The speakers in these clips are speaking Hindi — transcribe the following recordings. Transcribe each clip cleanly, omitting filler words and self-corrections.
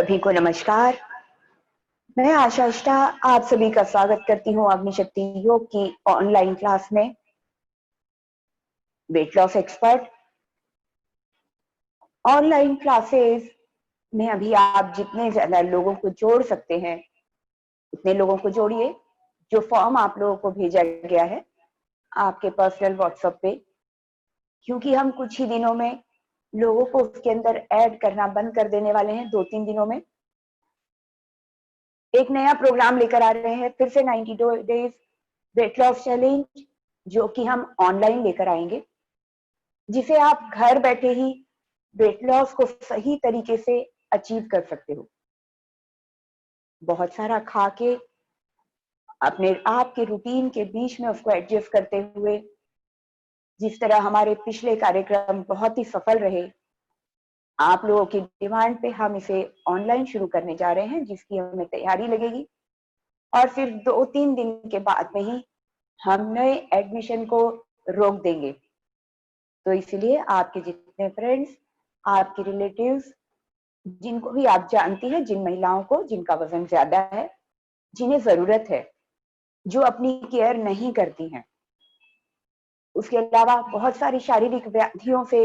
सभी को नमस्कार। मैं आशा अष्टा आप सभी का स्वागत करती हूँ अग्निशक्ति योग की ऑनलाइन क्लास में। Weight loss expert online classes में अभी आप जितने ज्यादा लोगों को जोड़ सकते हैं उतने लोगों को जोड़िए। जो फॉर्म आप लोगों को भेजा गया है आपके पर्सनल व्हाट्सएप पे, क्योंकि हम कुछ ही दिनों में लोगों को उसके अंदर ऐड करना बंद कर देने वाले हैं। 2-3 दिनों में एक नया प्रोग्राम लेकर आ रहे हैं, फिर से 92 डेज वेट लॉस चैलेंज, जो कि हम ऑनलाइन लेकर आएंगे, जिसे आप घर बैठे ही वेट लॉस को सही तरीके से अचीव कर सकते हो। बहुत सारा खा के अपने आप के रूटीन के बीच में उसको एडजस्ट करते हुए, जिस तरह हमारे पिछले कार्यक्रम बहुत ही सफल रहे, आप लोगों की डिमांड पे हम इसे ऑनलाइन शुरू करने जा रहे हैं, जिसकी हमें तैयारी लगेगी। और फिर 2-3 दिन के बाद में ही हम नए एडमिशन को रोक देंगे। तो इसलिए आपके जितने फ्रेंड्स, आपके रिलेटिव्स, जिनको भी आप जानती हैं, जिन महिलाओं को जिनका वजन ज्यादा है, जिन्हें जरूरत है, जो अपनी केयर नहीं करती हैं, उसके अलावा बहुत सारी शारीरिक व्याधियों से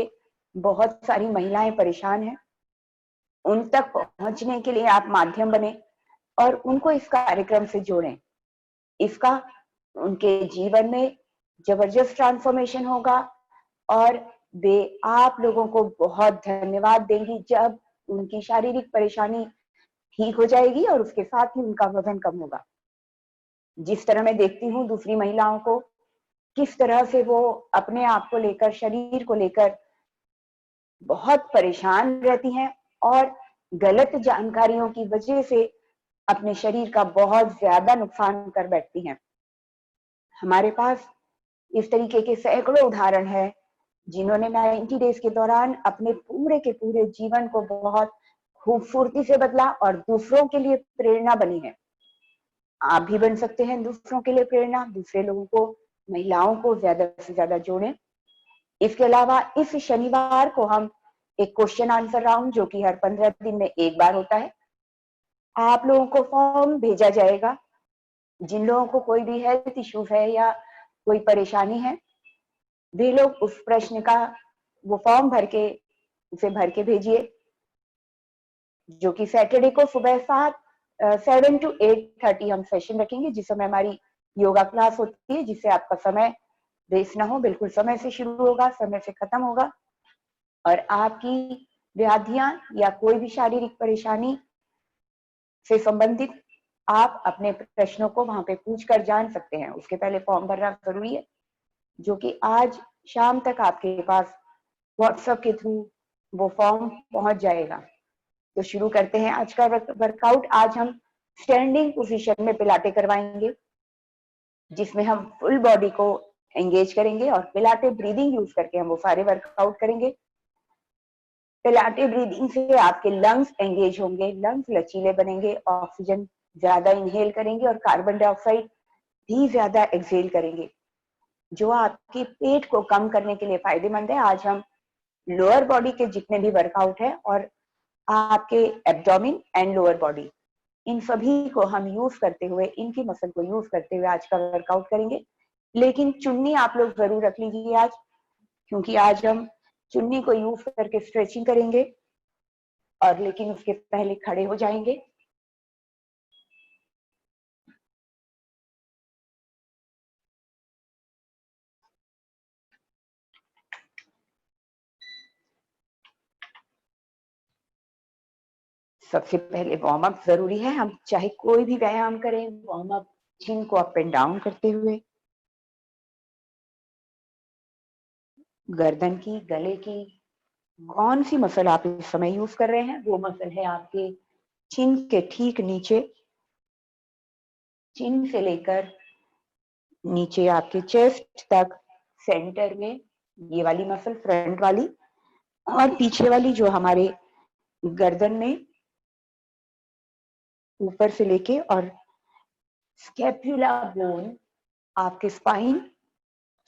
बहुत सारी महिलाएं परेशान हैं, उन तक पहुंचने के लिए आप माध्यम बने और उनको इस कार्यक्रम से जोड़ें। इसका उनके जीवन में जबरदस्त ट्रांसफॉर्मेशन होगा और वे आप लोगों को बहुत धन्यवाद देंगी जब उनकी शारीरिक परेशानी ठीक हो जाएगी और उसके साथ ही उनका वजन कम होगा। जिस तरह मैं देखती हूँ दूसरी महिलाओं को, किस तरह से वो अपने आप को लेकर, शरीर को लेकर बहुत परेशान रहती हैं और गलत जानकारियों की वजह से अपने शरीर का बहुत ज्यादा नुकसान कर बैठती हैं। हमारे पास इस तरीके के सैकड़ों उदाहरण हैं, जिन्होंने 90 डेज के दौरान अपने पूरे के पूरे जीवन को बहुत खूबसूरती से बदला और दूसरों के लिए प्रेरणा बनी है। आप भी बन सकते हैं दूसरों के लिए प्रेरणा। दूसरे लोगों को, महिलाओं को ज्यादा से ज्यादा जोड़ें। इसके अलावा इस शनिवार को हम एक क्वेश्चन आंसर राउंड, जो कि हर 15 दिन में एक बार होता है, आप लोगों को फॉर्म भेजा जाएगा। जिन लोगों को कोई भी हेल्थ इश्यूज है या कोई परेशानी है, वे लोग उस प्रश्न का वो फॉर्म भर के उसे भर के भेजिए, जो कि सैटरडे को सुबह 7 to 8:30 हम सेशन रखेंगे, जिस समय हमारी योगा क्लास होती है, जिससे आपका समय वेस्ट ना हो। बिल्कुल समय से शुरू होगा, समय से खत्म होगा और आपकी व्याधियां या कोई भी शारीरिक परेशानी से संबंधित आप अपने प्रश्नों को वहां पे पूछ कर जान सकते हैं। उसके पहले फॉर्म भरना जरूरी है, जो कि आज शाम तक आपके पास व्हाट्सएप के थ्रू वो फॉर्म पहुंच जाएगा। तो शुरू करते हैं आज का वर्कआउट। आज हम स्टैंडिंग पोजीशन में पिलाटे करवाएंगे, जिसमें हम फुल बॉडी को एंगेज करेंगे और पिलाटे ब्रीदिंग यूज करके हम वो सारे वर्कआउट करेंगे। पिलाटे ब्रीदिंग से आपके लंग्स एंगेज होंगे, लंग्स लचीले बनेंगे, ऑक्सीजन ज्यादा इनहेल करेंगे और कार्बन डाइऑक्साइड भी ज्यादा एक्सहेल करेंगे, जो आपके पेट को कम करने के लिए फायदेमंद है। आज हम लोअर बॉडी के जितने भी वर्कआउट है और आपके एब्डोमिन एंड लोअर बॉडी, इन सभी को हम यूज करते हुए, इनकी मसल को यूज करते हुए आज का वर्कआउट करेंगे। लेकिन चुन्नी आप लोग जरूर रख लीजिए आज, क्योंकि आज हम चुन्नी को यूज करके स्ट्रेचिंग करेंगे और लेकिन उसके पहले खड़े हो जाएंगे। सबसे पहले वार्म अप जरूरी है। हम चाहे कोई भी व्यायाम करें, वार्म अप चिन को अप एंड डाउन करते हुए, गर्दन की, गले की कौन सी मसल आप इस समय यूज कर रहे हैं, वो मसल है आपके चिन के ठीक नीचे, चिन से लेकर नीचे आपके चेस्ट तक, सेंटर में ये वाली मसल फ्रंट वाली, और पीछे वाली जो हमारे गर्दन में ऊपर से लेके और स्कैपुला बोन आपके स्पाइन,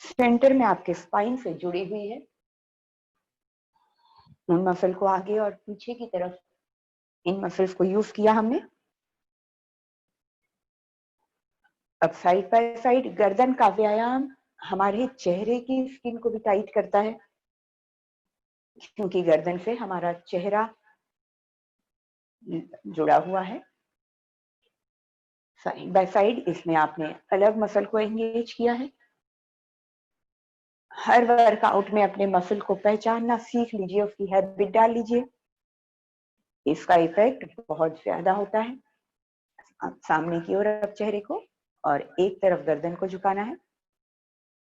सेंटर में आपके स्पाइन से जुड़ी हुई है। उन मसल को आगे और पीछे की तरफ इन मसल्स को यूज किया हमने। अब साइड बाय साइड गर्दन का व्यायाम हमारे चेहरे की स्किन को भी टाइट करता है, क्योंकि गर्दन से हमारा चेहरा जुड़ा हुआ है। साइड बाय साइड इसमें आपने अलग मसल को एंगेज किया है। हर वर्कआउट में अपने मसल को पहचानना सीख लीजिए, उसकी हैबिट डाल लीजिए। इसका इफेक्ट बहुत ज्यादा होता है। आप सामने की ओर अब चेहरे को, और एक तरफ गर्दन को झुकाना है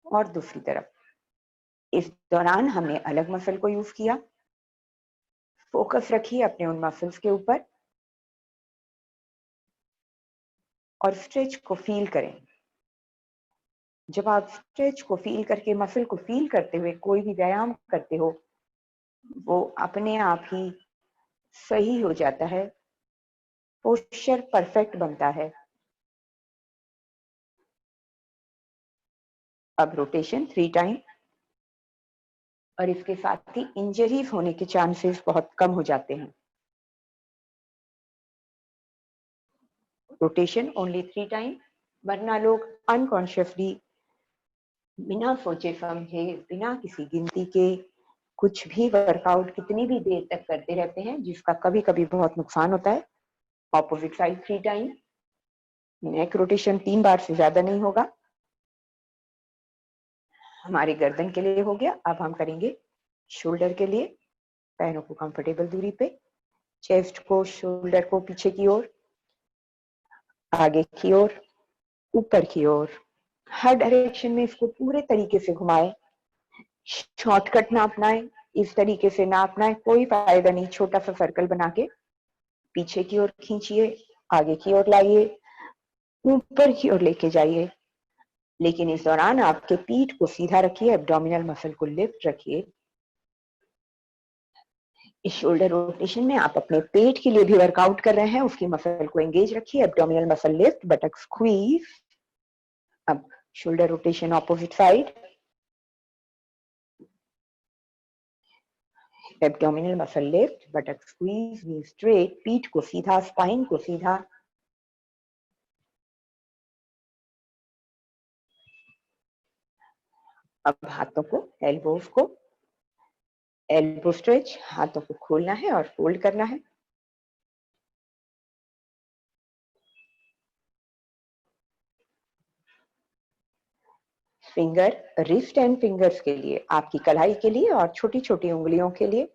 और दूसरी तरफ। इस दौरान हमने अलग मसल को यूज किया। फोकस रखिए अपने उन मसल्स के ऊपर और स्ट्रेच को फील करें। जब आप स्ट्रेच को फील करके, मसल को फील करते हुए कोई भी व्यायाम करते हो, वो अपने आप ही सही हो जाता है, पोस्चर परफेक्ट बनता है। अब रोटेशन 3 टाइम, और इसके साथ ही इंजरीज होने के चांसेस बहुत कम हो जाते हैं। रोटेशन ओनली 3 टाइम, वरना लोग अनकॉन्शियसली बिना सोचे समझे, बिना किसी गिनती के कुछ भी वर्कआउट कितनी भी देर तक करते रहते हैं, जिसका कभी कभी बहुत नुकसान होता है। Opposite side 3 time. Neck rotation 3 बार से ज्यादा नहीं होगा। हमारे गर्दन के लिए हो गया। अब हम करेंगे शोल्डर के लिए। पैरों को कंफर्टेबल दूरी पे, चेस्ट को, शोल्डर को पीछे की ओर, आगे की ओर, ऊपर की ओर, हर डायरेक्शन में इसको पूरे तरीके से घुमाएं। शॉर्टकट ना अपनाएं, इस तरीके से ना अपनाएं, कोई फायदा नहीं। छोटा सा सर्कल बना के पीछे की ओर खींचिए, आगे की ओर लाइए, ऊपर की ओर लेके जाइए। लेकिन इस दौरान आपके पीठ को सीधा रखिए, एब्डोमिनल मसल को लिफ्ट रखिए। इस शोल्डर रोटेशन में आप अपने पेट के लिए भी वर्कआउट कर रहे हैं, उसकी मसल को एंगेज रखिए, abdominal muscle lift, buttock squeeze. अब shoulder rotation opposite side, abdominal muscle lift, buttock squeeze, knee straight, पीठ को सीधा, स्पाइन को सीधा। अब हाथों को, एल्बोज को, एल्बो स्ट्रेच, हाथों को खोलना है और फोल्ड करना है। फिंगर, रिस्ट एंड फिंगर्स के लिए, आपकी कलाई के लिए और छोटी छोटी उंगलियों के लिए,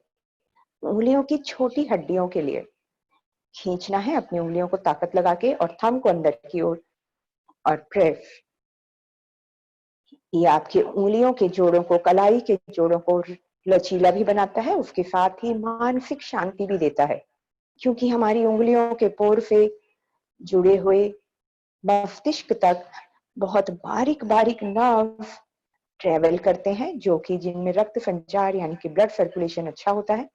उंगलियों की छोटी हड्डियों के लिए खींचना है अपनी उंगलियों को ताकत लगा के, और थंब को अंदर की ओर और प्रेस। ये आपके उंगलियों के जोड़ों को, कलाई के जोड़ों को लचीला भी बनाता है, उसके साथ ही मानसिक शांति भी देता है, क्योंकि हमारी उंगलियों के पोर से जुड़े हुए मस्तिष्क तक बहुत बारीक बारीक नर्व ट्रेवल करते हैं, जो कि जिनमें रक्त संचार यानी कि ब्लड सर्कुलेशन अच्छा होता है।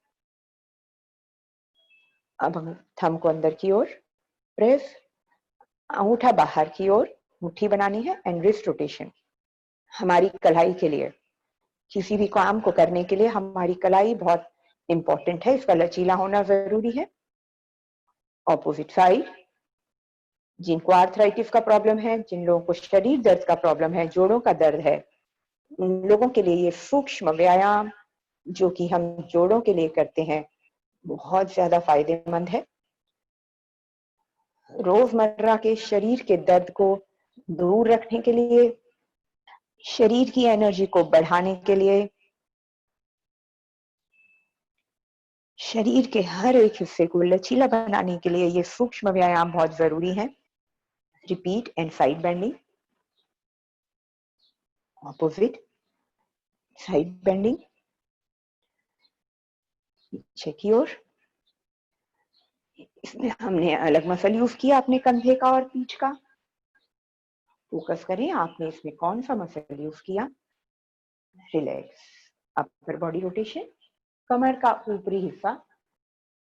अब हम थंब को अंदर की ओर प्रेस, अंगूठा बाहर की ओर, मुट्ठी बनानी है, एंड रिस्ट रोटेशन। हमारी कलाई के लिए, किसी भी काम को करने के लिए हमारी कलाई बहुत इंपॉर्टेंट है, इसका लचीला होना जरूरी है। ऑपोजिट साइड, जिनको आर्थराइटिस का प्रॉब्लम है, जिन लोगों को शरीर दर्द का प्रॉब्लम है, जोड़ों का दर्द है, उन लोगों के लिए ये सूक्ष्म व्यायाम जो कि हम जोड़ों के लिए करते हैं, बहुत ज्यादा फायदेमंद है। रोजमर्रा के शरीर के दर्द को दूर रखने के लिए, शरीर की एनर्जी को बढ़ाने के लिए, शरीर के हर एक हिस्से को लचीला बनाने के लिए ये सूक्ष्म व्यायाम बहुत जरूरी है। Repeat and side bending, opposite side bending, पीछे की ओर। इसमें हमने अलग मसल यूज किया अपने कंधे का और पीठ का। फोकस करें आपने इसमें कौन सा मसल यूज किया। रिलैक्स। अपर बॉडी रोटेशन, कमर का ऊपरी हिस्सा,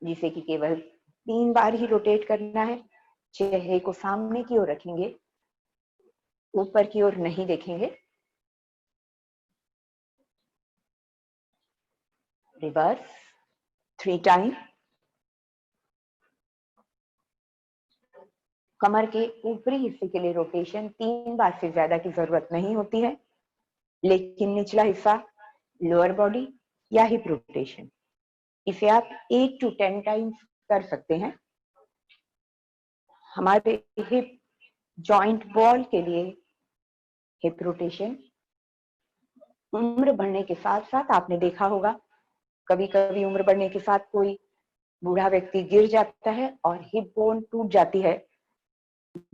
जिसे कि केवल 3 बार ही रोटेट करना है। चेहरे को सामने की ओर रखेंगे, ऊपर की ओर नहीं देखेंगे। Reverse 3 time. कमर के ऊपरी हिस्से के लिए रोटेशन 3 बार से ज्यादा की जरूरत नहीं होती है, लेकिन निचला हिस्सा, लोअर बॉडी या हिप रोटेशन, इसे आप 8 to 10 टाइम्स कर सकते हैं। हमारे हिप जॉइंट बॉल के लिए हिप रोटेशन उम्र बढ़ने के साथ साथ, आपने देखा होगा कभी कभी उम्र बढ़ने के साथ कोई बूढ़ा व्यक्ति गिर जाता है और हिप बोन टूट जाती है,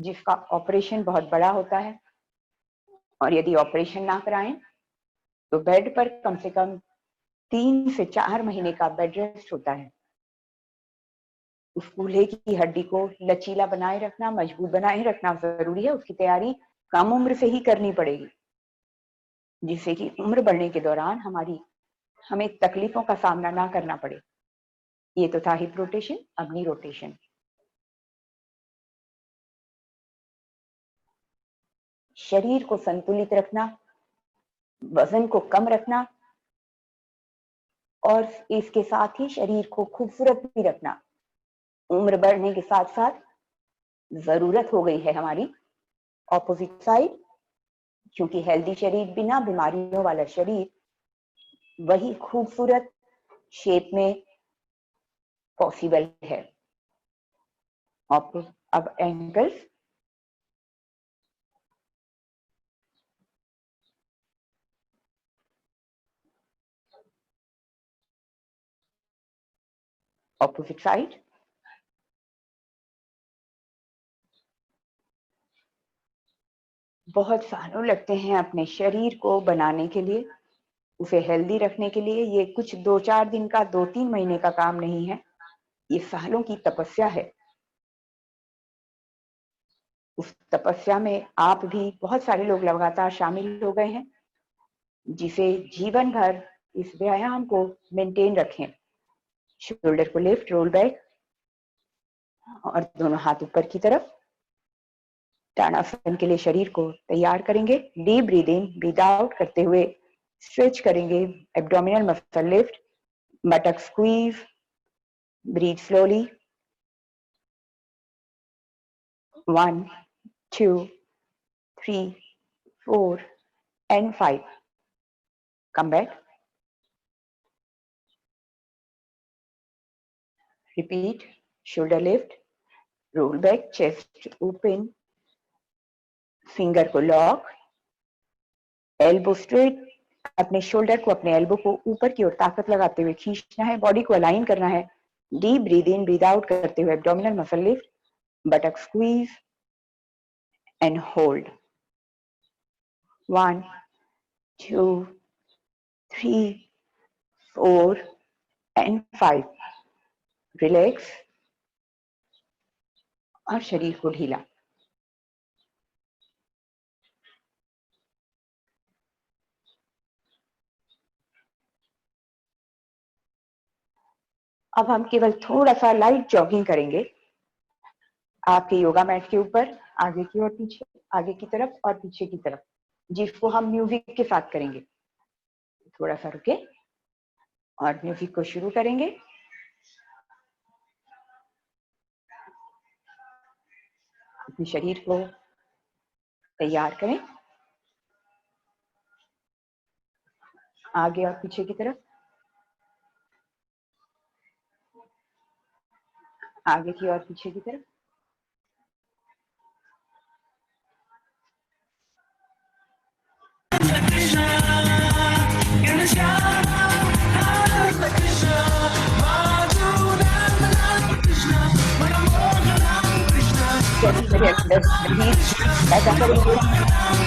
जिसका ऑपरेशन बहुत बड़ा होता है। और यदि ऑपरेशन ना कराएं तो बेड पर कम से कम 3 से 4 महीने का बेड रेस्ट होता है। उस कूल्हे की हड्डी को लचीला बनाए रखना, मजबूत बनाए रखना जरूरी है। उसकी तैयारी कम उम्र से ही करनी पड़ेगी, जिससे कि उम्र बढ़ने के दौरान हमें तकलीफों का सामना ना करना पड़े। ये तो था हिप रोटेशन। अब नी रोटेशन। शरीर को संतुलित रखना, वजन को कम रखना और इसके साथ ही शरीर को खूबसूरत भी रखना उम्र बढ़ने के साथ साथ जरूरत हो गई है हमारी। ऑपोजिट साइड, क्योंकि हेल्दी शरीर बिना बीमारियों वाला शरीर वही खूबसूरत शेप में पॉसिबल है। अब एंकल्स, ऑपोजिट साइड। बहुत सालों लगते हैं अपने शरीर को बनाने के लिए, उसे हेल्दी रखने के लिए। ये कुछ 2-4 दिन का, 2-3 महीने का काम नहीं है, ये सालों की तपस्या है। उस तपस्या में आप भी, बहुत सारे लोग लगातार शामिल हो गए हैं, जिसे जीवन भर इस व्यायाम को मेंटेन रखें। शोल्डर को लिफ्ट, रोल बैक और दोनों हाथ ऊपर की तरफ। ताड़ासन के लिए शरीर को तैयार करेंगे। Deep breathe in, breathe out करते हुए स्ट्रेच करेंगे। Abdominal muscle lift, buttock squeeze, breathe slowly. 1, 2, 3, 4 and 5. Come back. Repeat. Shoulder lift, roll back, chest open, finger को लॉक, एल्बो स्ट्रेट। अपने शोल्डर को, अपने एल्बो को ऊपर की ओर ताकत लगाते हुए खींचना है, बॉडी को अलाइन करना है। Deep breathe in, breathe out करते हुए abdominal muscle lift, buttock squeeze and hold. 1, 2, 3, 4 and 5. Relax और शरीर को ढीला। अब हम केवल थोड़ा सा लाइट जॉगिंग करेंगे आपके योगा मैट के ऊपर, आगे की और पीछे, आगे की तरफ और पीछे की तरफ, जिसको हम म्यूजिक के साथ करेंगे। थोड़ा सा रुके और म्यूजिक को शुरू करेंगे। अपने शरीर को तैयार करें, आगे और पीछे की तरफ, आगे की और पीछे की तरफ। ऐसा करेंगे,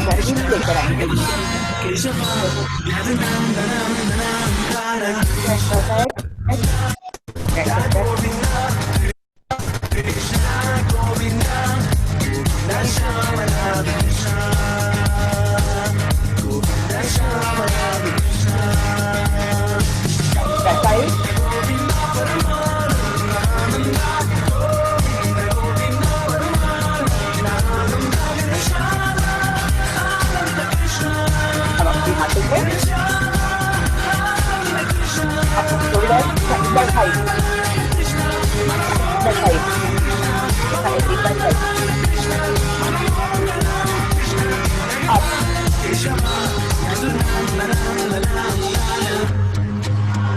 गर्मी लेकर आएंगे। Bye.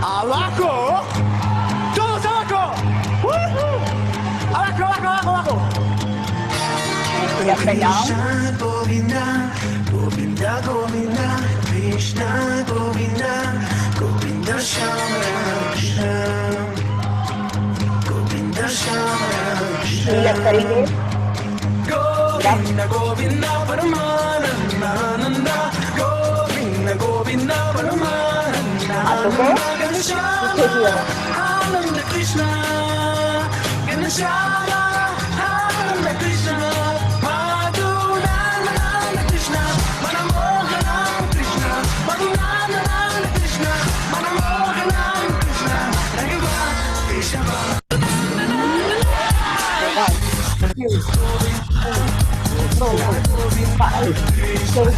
Abajo, todos abajo. Abajo, abajo, abajo, abajo. Up and down. Govinda, Govinda, Govinda, Krishna, Govinda, Govinda, Shama Krishna, Govinda, Shama Krishna. Left करेंगे. Govinda, Govinda, Paramananda, Nanda, Govinda, Govinda, Paramananda, हाथों को Ganesha, पीछे की ओर. Ananda Krishna, Ganesha, Ananda Krishna, Madhunananda Krishna, Manamohananda Krishna, Madhunananda Krishna, Manamohananda Krishna, Raghuva Krishna. 1, 2, 3, 4, 5, 6,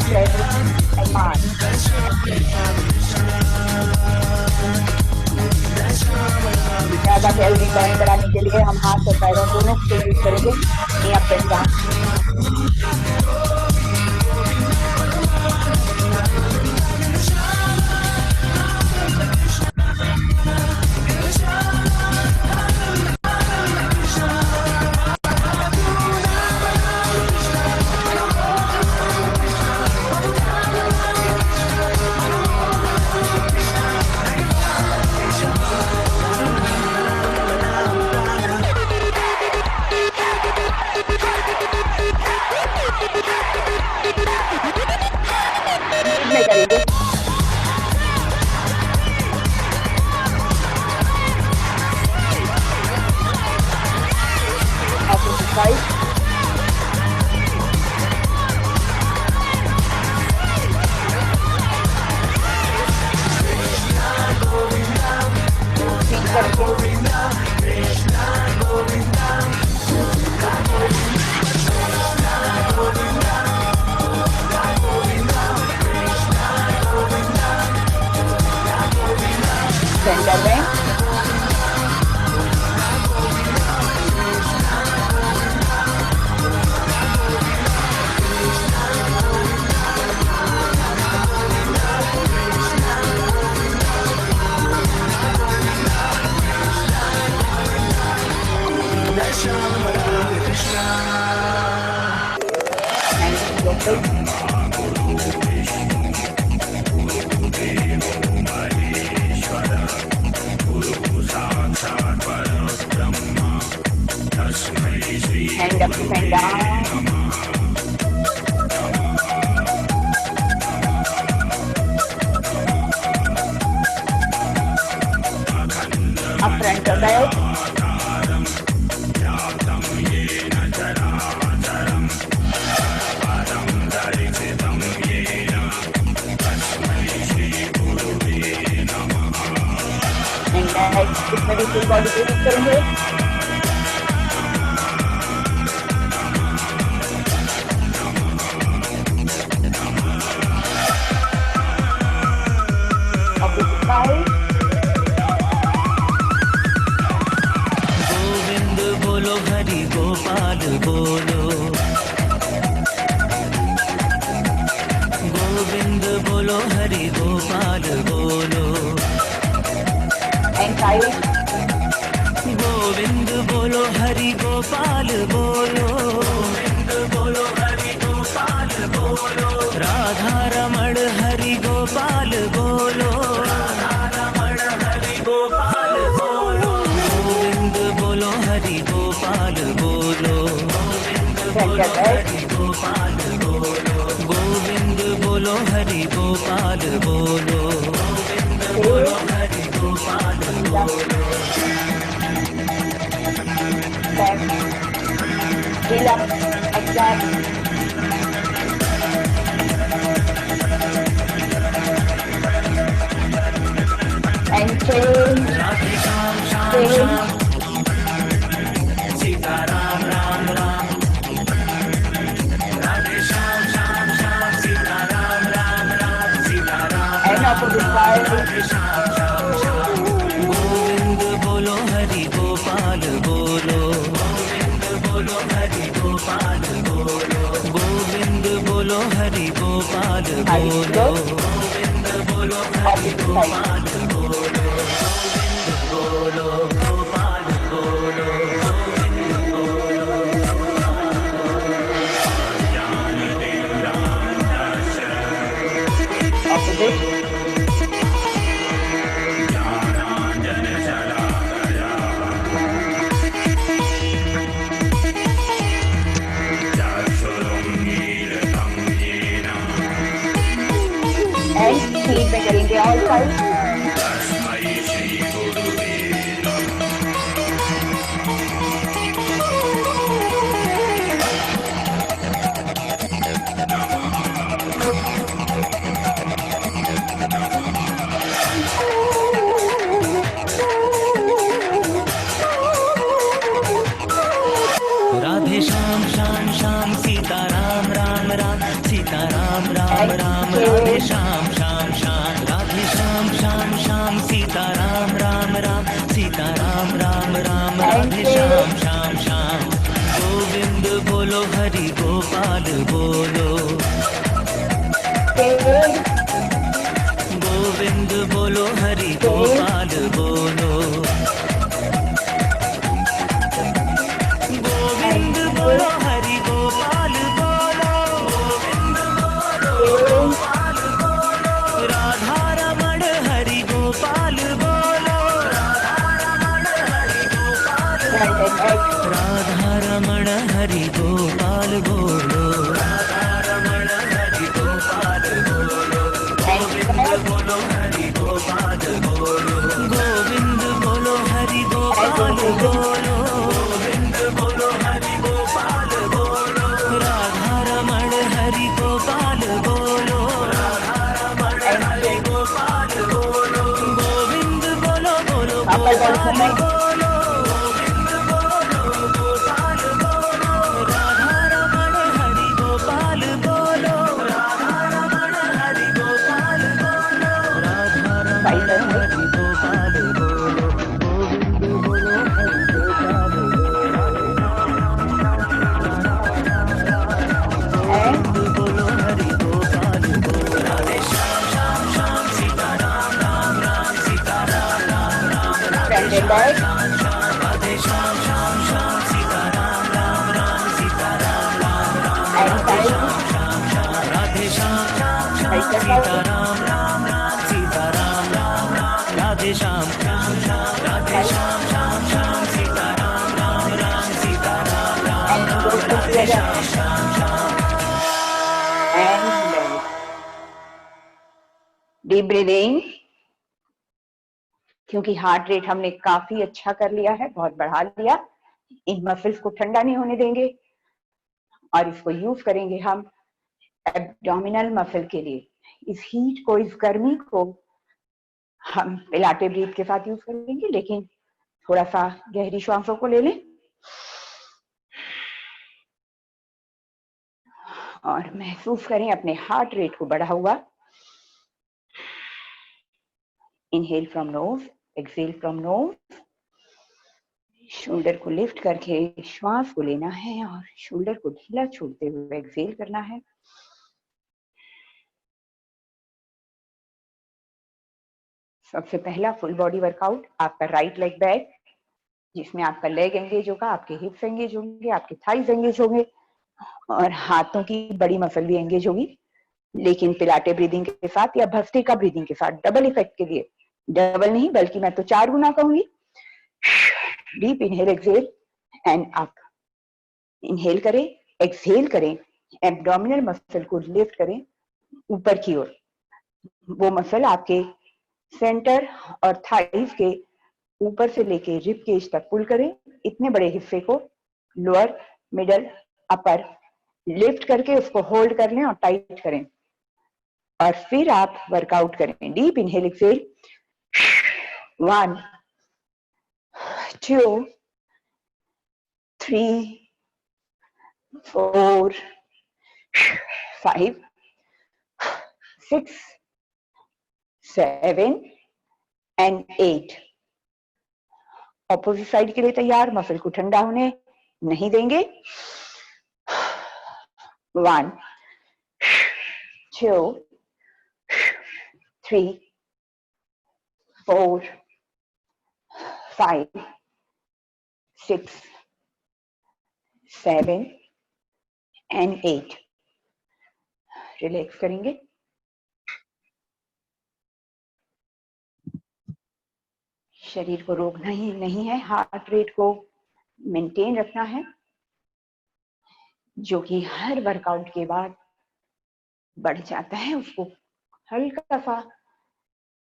7 and march. ज्यादा कैलोरी बर्न कराने के लिए हम हाथ और पैरों दोनों को यूज करेंगे. ये अप एंड डाउन. में करेंगे. Opposite side. Feet करके. सेंटर में. Hand up, hand down. Up front to back. And next, इसमें भी full body को यूज करेंगे. Opposite side. गोविंद बोलो हरि गोपाल बोलो, गोविंद बोलो हरि गोपाल बोलो, And side. गोविंद बोलो हरि गोपाल बोलो, गोविंद बोलो हरि गोपाल बोलो, राधा रमण हरि गोपाल बोलो, राधा रमण हरि गोपाल बोलो, गोविंद बोलो हरि गोपाल बोलो, गोविंद बोलो हरि गोपाल बोलो, गोविंद बोलो हरि गोपाल बोलो, गोविंद बोलो हरि गोपाल बोलो. Back. Heel up. Exact. And change. Change. Sita Ram Ram Ram, Radhe Shyam Shyam Shyam, Sita Ram Ram Ram, Sita Ram And opposite side. Radhe Shyam Shyam Shyam. Govind बोलो हरि गोपाल बोलो, गोविंद बोलो हरि गोपाल गोपाल बोलो, गोविंद बोलो हरि गोपाल बोलो, बोलो गोपाल बोलो, ऑपोजिट, एंड स्पीड में करेंगे ऑल फाइव। राधे श्याम श्याम श्याम सीता राम राम राम सीता राम राम राम राधे श्याम श्याम श्याम राधे श्याम श्याम श्याम सीता राम राम राम सीता राम राम राम राधे श्याम श्याम श्याम गोविंद बोलो हरि गोपाल बोलो, गोविंद बोलो हरि गोपाल बोलो, गोविंद बोलो हरि गोपाल बोलो, गोविंद बोलो गोपाल बोलो, राधा रमण हरि गोपाल बोलो, राधा रमण हरि गोपाल बोलो, राधा रमण हरि गोपाल बोलो, राधा रमण हरि गोपाल बोलो, गोविंद बोलो हरि गोपाल बोलो, गोविंद बोलो हरि गोपाल बोलो, गोविंद बोलो हरि गोपाल बोलो, राधा रमण हरि गोपाल बोलो, राधा रमण हरि गोपाल बोलो, गोविंद बोलो बोलो गोपाल बोलो, गोविंद बोलो गोपाल बोलो, राधा रमण हरि गोपाल बोलो, राधा रमण हरि गोपाल बोलो, राधा रमण हरि गोपाल बोलो, गोविंद बोलो हरि गोपाल बोलो, हरि गोपाल बोलो, राधे श्याम श्याम श्याम सीता राम राम राम सीता राम राम राम राधे श्याम श्याम राधे श्याम श्याम श्याम सीता राम राम राम सीता राम राम राम राधे श्याम श्याम श्याम राधे श्याम श्याम श्याम सीता राम राम राम सीता राम राम राम राधे श्याम श्याम श्याम राधे श्याम श्याम श्याम सीता राम राम राम सीता राम राम राम राधे श्याम श्याम श्याम। डीप ब्रीदिंग, क्योंकि हार्ट रेट हमने काफी अच्छा कर लिया है, बहुत बढ़ा लिया। इन मसल्स को ठंडा नहीं होने देंगे और इसको यूज करेंगे हम एब्डोमिनल मसल के लिए। इस हीट को, इस गर्मी को हम पिलाटे ब्रीथ के साथ यूज करेंगे, लेकिन थोड़ा सा गहरी श्वासों को ले लें और महसूस करें अपने हार्ट रेट को बढ़ा हुआ। Inhale from knows, exhale from knows. Shoulder को लिफ्ट करके श्वास को लेना है और शोल्डर को ढीला छोड़ते हुए एक्सहेल करना है। सबसे पहला फुल बॉडी वर्कआउट, आपका राइट लेग बैक, जिसमें आपका लेग एंगेज होगा, आपके हिप्स एंगेज होंगे, आपके थाइज एंगेज होंगे और हाथों की बड़ी मसल भी एंगेज होगी, लेकिन पिलाटे ब्रीदिंग के साथ या भस्त्रिका ब्रीदिंग के साथ डबल इफेक्ट के लिए, डबल नहीं बल्कि मैं तो 4 गुना कहूंगी। Deep inhale, exhale and up. Inhale करें, एक्सहेल करें, एब्डोमिनल मसल को लिफ्ट करें ऊपर की ओर। वो मसल आपके सेंटर और थाइज के ऊपर से लेके रिब केज तक पुल करें। इतने बड़े हिस्से को लोअर, मिडल, अपर लिफ्ट करके उसको होल्ड कर लें और टाइट करें और फिर आप वर्कआउट करें। Deep inhale, exhale, 1 2 3 4 5 6 7 and 8। Opposite side के लिए तैयार, मसल को ठंडा होने नहीं देंगे। 1 2, 3, 4, 5, 6, 7 and 8. रिलैक्स करेंगे। शरीर को रोकना ही नहीं है, हार्ट रेट को मेंटेन रखना है, जो कि हर वर्कआउट के बाद बढ़ जाता है। उसको हल्का सा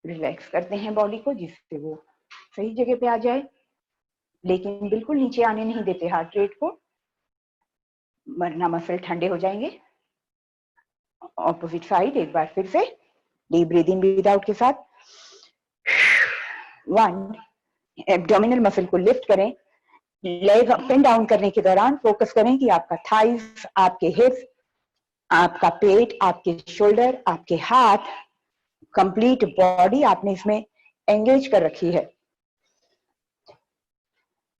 रिलैक्स करते हैं बॉडी को, जिससे वो सही जगह पे आ जाए, लेकिन बिल्कुल नीचे आने नहीं देते हार्ट रेट को, वरना मसल ठंडे हो जाएंगे। ऑपोजिट साइड एक बार फिर से डीप ब्रीदिंग ब्रीद आउट के साथ। 1, एब्डोमिनल मसल को लिफ्ट करें। लेग अप एंड डाउन करने के दौरान फोकस करें कि आपका थाइस, आपके हिप्स, आपका पेट, आपके शोल्डर, आपके हाथ, कंप्लीट बॉडी आपने इसमें एंगेज कर रखी है।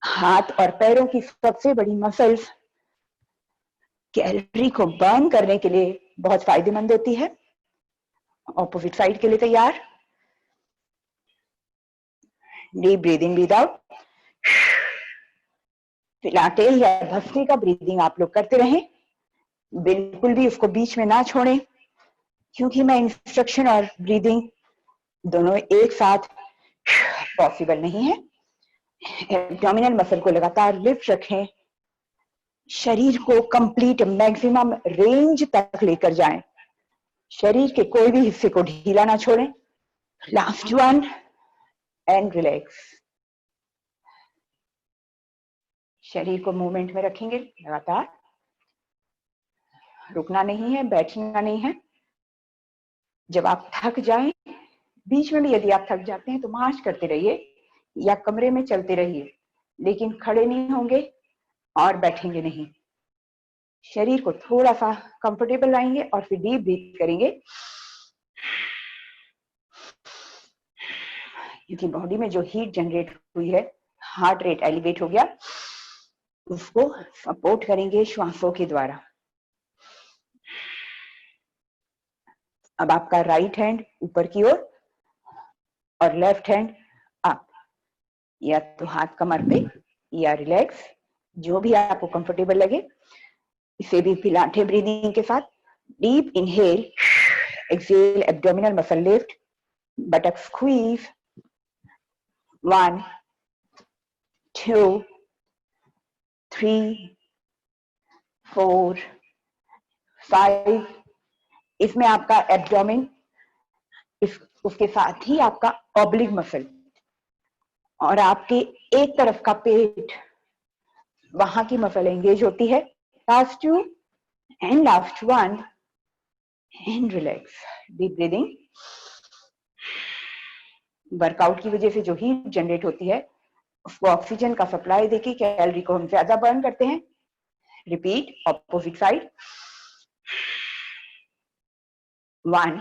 हाथ और पैरों की सबसे बड़ी मसल्स कैलोरी को बर्न करने के लिए बहुत फायदेमंद होती है। ऑपोजिट साइड के लिए तैयार। Deep breathing breathe out. Pilates या भस्त्रिका ब्रीदिंग आप लोग करते रहें, बिल्कुल भी उसको बीच में ना छोड़ें, क्योंकि मैं इंस्ट्रक्शन और ब्रीदिंग दोनों एक साथ पॉसिबल नहीं है। एब्डोमिनल मसल को लगातार लिफ्ट रखें, शरीर को कंप्लीट मैक्सिमम रेंज तक लेकर जाएं, शरीर के कोई भी हिस्से को ढीला ना छोड़ें। Last one and relax. शरीर को मूवमेंट में रखेंगे लगातार, रुकना नहीं है, बैठना नहीं है। जब आप थक जाएं, बीच में भी यदि आप थक जाते हैं तो मार्च करते रहिए या कमरे में चलते रहिए, लेकिन खड़े नहीं होंगे और बैठेंगे नहीं। शरीर को थोड़ा सा कंफर्टेबल लाएंगे और फिर डीप ब्रीथ करेंगे, क्योंकि बॉडी में जो हीट जनरेट हुई है, हार्ट रेट एलिवेट हो गया, उसको सपोर्ट करेंगे श्वासों के द्वारा। अब आपका राइट हैंड ऊपर की ओर और लेफ्ट हैंड अप, या तो हाथ कमर पे या रिलैक्स, जो भी आपको कंफर्टेबल लगे। इसे भी पिलाटे ब्रीदिंग के साथ। Deep inhale, exhale, abdominal muscle lift, buttock squeeze. 1, 2, 3, 4, 5। इसमें आपका एब्डोमिन, उसके साथ ही आपका ऑब्लिक मसल और आपके एक तरफ का पेट, वहां की मसल एंगेज होती है। Last 2 and last 1 and relax. Deep breathing. Workout की वजह से जो हीट जनरेट होती है, उसको ऑक्सीजन का सप्लाई देके कैलोरी को हम ज्यादा बर्न करते हैं। Repeat, opposite side. 1,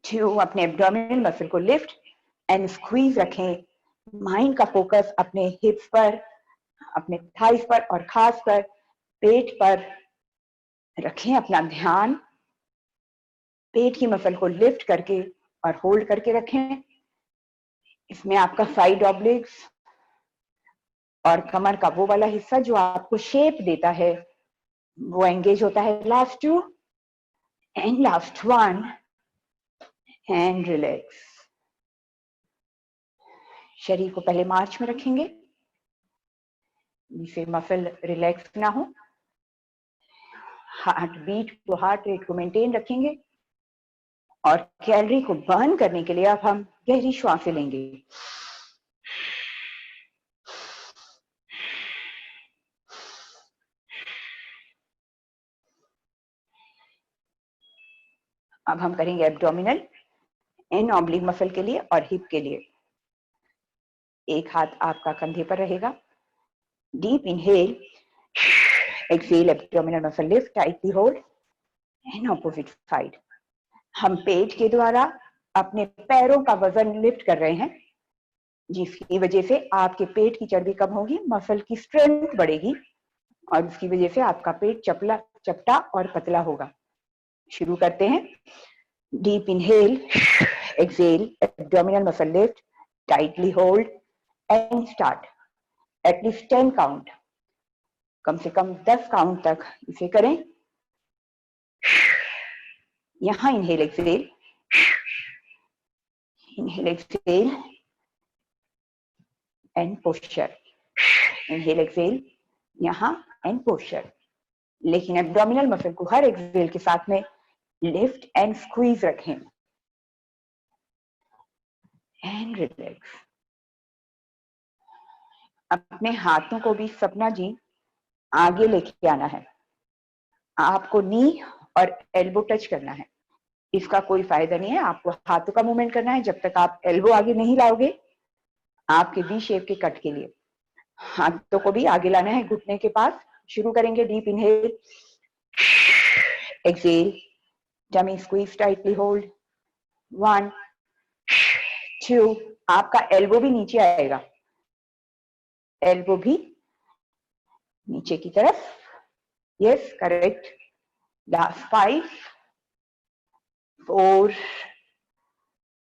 2, अपने एब्डोमिनल मसल को लिफ्ट एंड स्क्वीज रखें। माइंड का फोकस अपने हिप्स पर, अपने थाइस पर और खास कर पेट पर रखें अपना ध्यान। पेट की मसल को लिफ्ट करके और होल्ड करके रखें। इसमें आपका साइड ऑब्लिक्स और कमर का वो वाला हिस्सा जो आपको शेप देता है, वो एंगेज होता है। Last 2 and last 1 and relax. शरीर को पहले मार्च में रखेंगे, जिससे मसल रिलैक्स ना हो। हार्ट बीट को, हार्ट रेट को मेंटेन रखेंगे और कैलोरी को बर्न करने के लिए अब हम गहरी श्वासें लेंगे। अब हम करेंगे एब्डोमिनल इन ऑब्लिक मसल के लिए और हिप के लिए। एक हाथ आपका कंधे पर रहेगा। Deep inhale, exhale, abdominal muscle lift, tightly hold and opposite side. हम पेट के द्वारा अपने पैरों का वजन लिफ्ट कर रहे हैं, जिसकी वजह से आपके पेट की चर्बी कम होगी, मसल की स्ट्रेंथ बढ़ेगी और उसकी वजह से आपका पेट चपटा और पतला होगा। शुरू करते हैं। Deep inhale, exhale, abdominal muscle lift, tightly hold and start. At least 10 count, कम से कम 10 काउंट तक इसे करें। यहां inhale exhale, inhale exhale and posture, inhale exhale यहां एंड पोस्चर। लेकिन एब्डोमिनल मसल को हर एक्सेल के साथ में लिफ्ट एंड स्क्वीज रखें एंड रिलैक्स। अपने हाथों को भी सपना जी आगे लेके आना है। आपको नी और एल्बो टच करना है। इसका कोई फायदा नहीं है, आपको हाथों का मूवमेंट करना है जब तक आप एल्बो आगे नहीं लाओगे आपके वी शेप के कट के लिए। हाथों को भी आगे लाना है घुटने के पास। शुरू करेंगे। Deep inhale, exhale, tummy squeeze, tightly hold. 1 2, आपका एल्बो भी नीचे आएगा, एल्बो भी नीचे की तरफ। Yes, correct. Last 5 4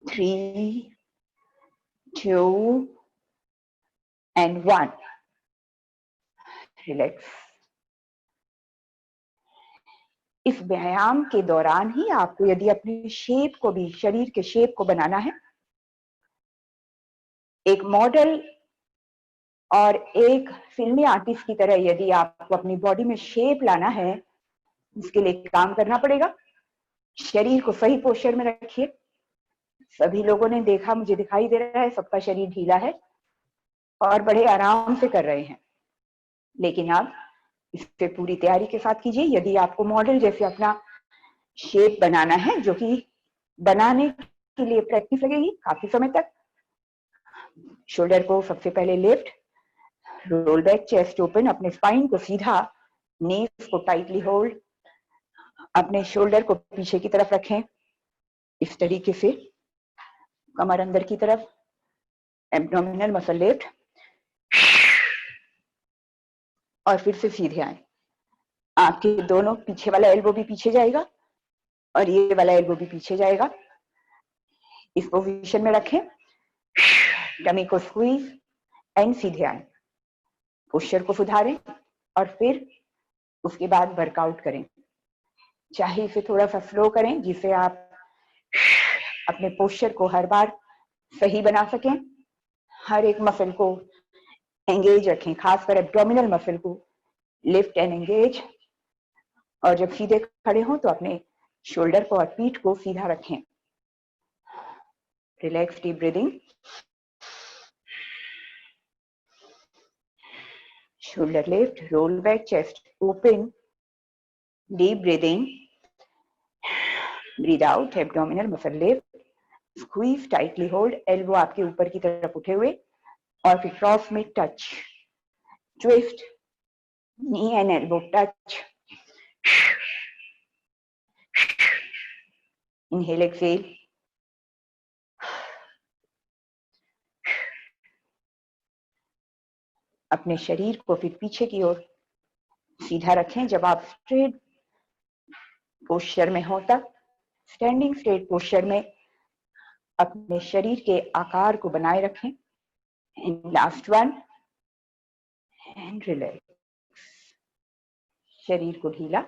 3 2 and 1। Relax. इस व्यायाम के दौरान ही आपको यदि अपनी शेप को भी, शरीर के शेप को बनाना है, एक मॉडल और एक फिल्मी आर्टिस्ट की तरह यदि आपको अपनी बॉडी में शेप लाना है, इसके लिए काम करना पड़ेगा। शरीर को सही पोस्चर में रखिए। सभी लोगों ने देखा, मुझे दिखाई दे रहा है सबका शरीर ढीला है और बड़े आराम से कर रहे हैं। लेकिन आप इससे पूरी तैयारी के साथ कीजिए। यदि आपको मॉडल जैसे अपना शेप बनाना है, जो कि बनाने के लिए प्रैक्टिस लगेगी काफी समय तक। शोल्डर को सबसे पहले lift, roll back, chest open, अपने स्पाइन को सीधा, नीज को टाइटली होल्ड, अपने शोल्डर को पीछे की तरफ रखें इस तरीके से, कमर अंदर की तरफ, एब्डोमिनल मसल लिफ्ट और फिर से सीधे आए। आपके दोनों, पीछे वाला एल्बो भी पीछे जाएगा और ये वाला एल्बो भी पीछे जाएगा। इस पोजीशन में रखें, टमी को स्क्वीज एंड सीधे आए। पोस्चर को सुधारें और फिर उसके बाद वर्कआउट करें। चाहे इसे थोड़ा सा स्लो करें जिससे आप अपने पोस्चर को हर बार सही बना सकें। हर एक मसल को एंगेज रखें, खासकर एब्डोमिनल मसल को लिफ्ट एंड एंगेज। और जब सीधे खड़े हों तो अपने शोल्डर को और पीठ को सीधा रखें। Relax, deep breathing. Shoulder lift, roll back, chest open, deep breathing. Breathe out, abdominal muscle lift, squeeze, tightly hold, elbow आपके ऊपर की तरफ उठे हुए और फिर क्रॉस में touch, twist, knee and elbow touch. Inhale, exhale. अपने शरीर को फिर पीछे की ओर सीधा रखें। जब आप स्ट्रेट पोस्चर में हो तब स्टैंडिंग स्ट्रेट पोस्चर में अपने शरीर के आकार को बनाए रखें। And last 1 and relax. शरीर को ढीला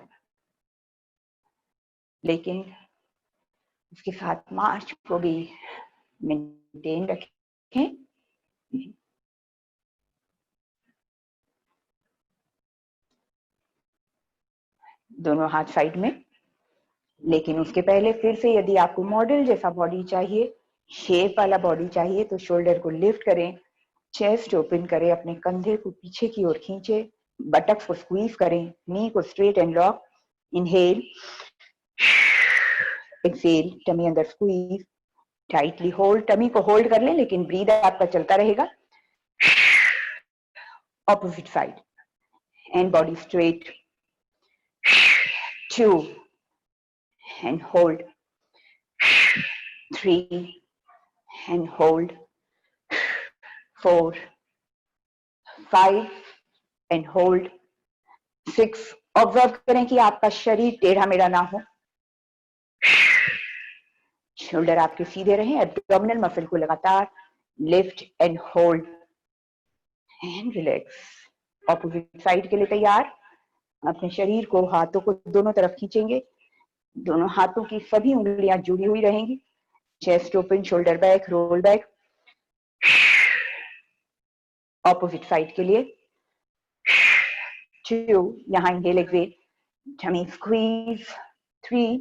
लेकिन उसके साथ मार्च को भी मेंटेन रखें। दोनों हाथ साइड में। लेकिन उसके पहले फिर से यदि आपको मॉडल जैसा बॉडी चाहिए, शेप वाला बॉडी चाहिए, तो शोल्डर को लिफ्ट करें, चेस्ट ओपन करें, अपने कंधे को पीछे की ओर खींचे, बटक्स को स्क्वीज करें, नी को straight and lock. Inhale, exhale, tummy अंदर स्क्वीज, टाइटली होल्ड। टमी को होल्ड कर लें लेकिन ब्रीद आपका चलता रहेगा। Opposite side and body straight. 2 and hold, 3 and hold, 4 5 and hold, 6। Observe करें कि आपका शरीर टेढ़ा मेढ़ा ना हो। शोल्डर आपके सीधे रहें, एब्डोमिनल मसल को लगातार lift and hold and relax. Opposite side के लिए तैयार। अपने शरीर को, हाथों को दोनों तरफ खींचेंगे, दोनों हाथों की सभी उंगलियां जुड़ी हुई रहेंगी। Chest open, shoulder back, roll back. Opposite side के लिए 2, यहाँ inhale exhale, tummy squeeze, 3,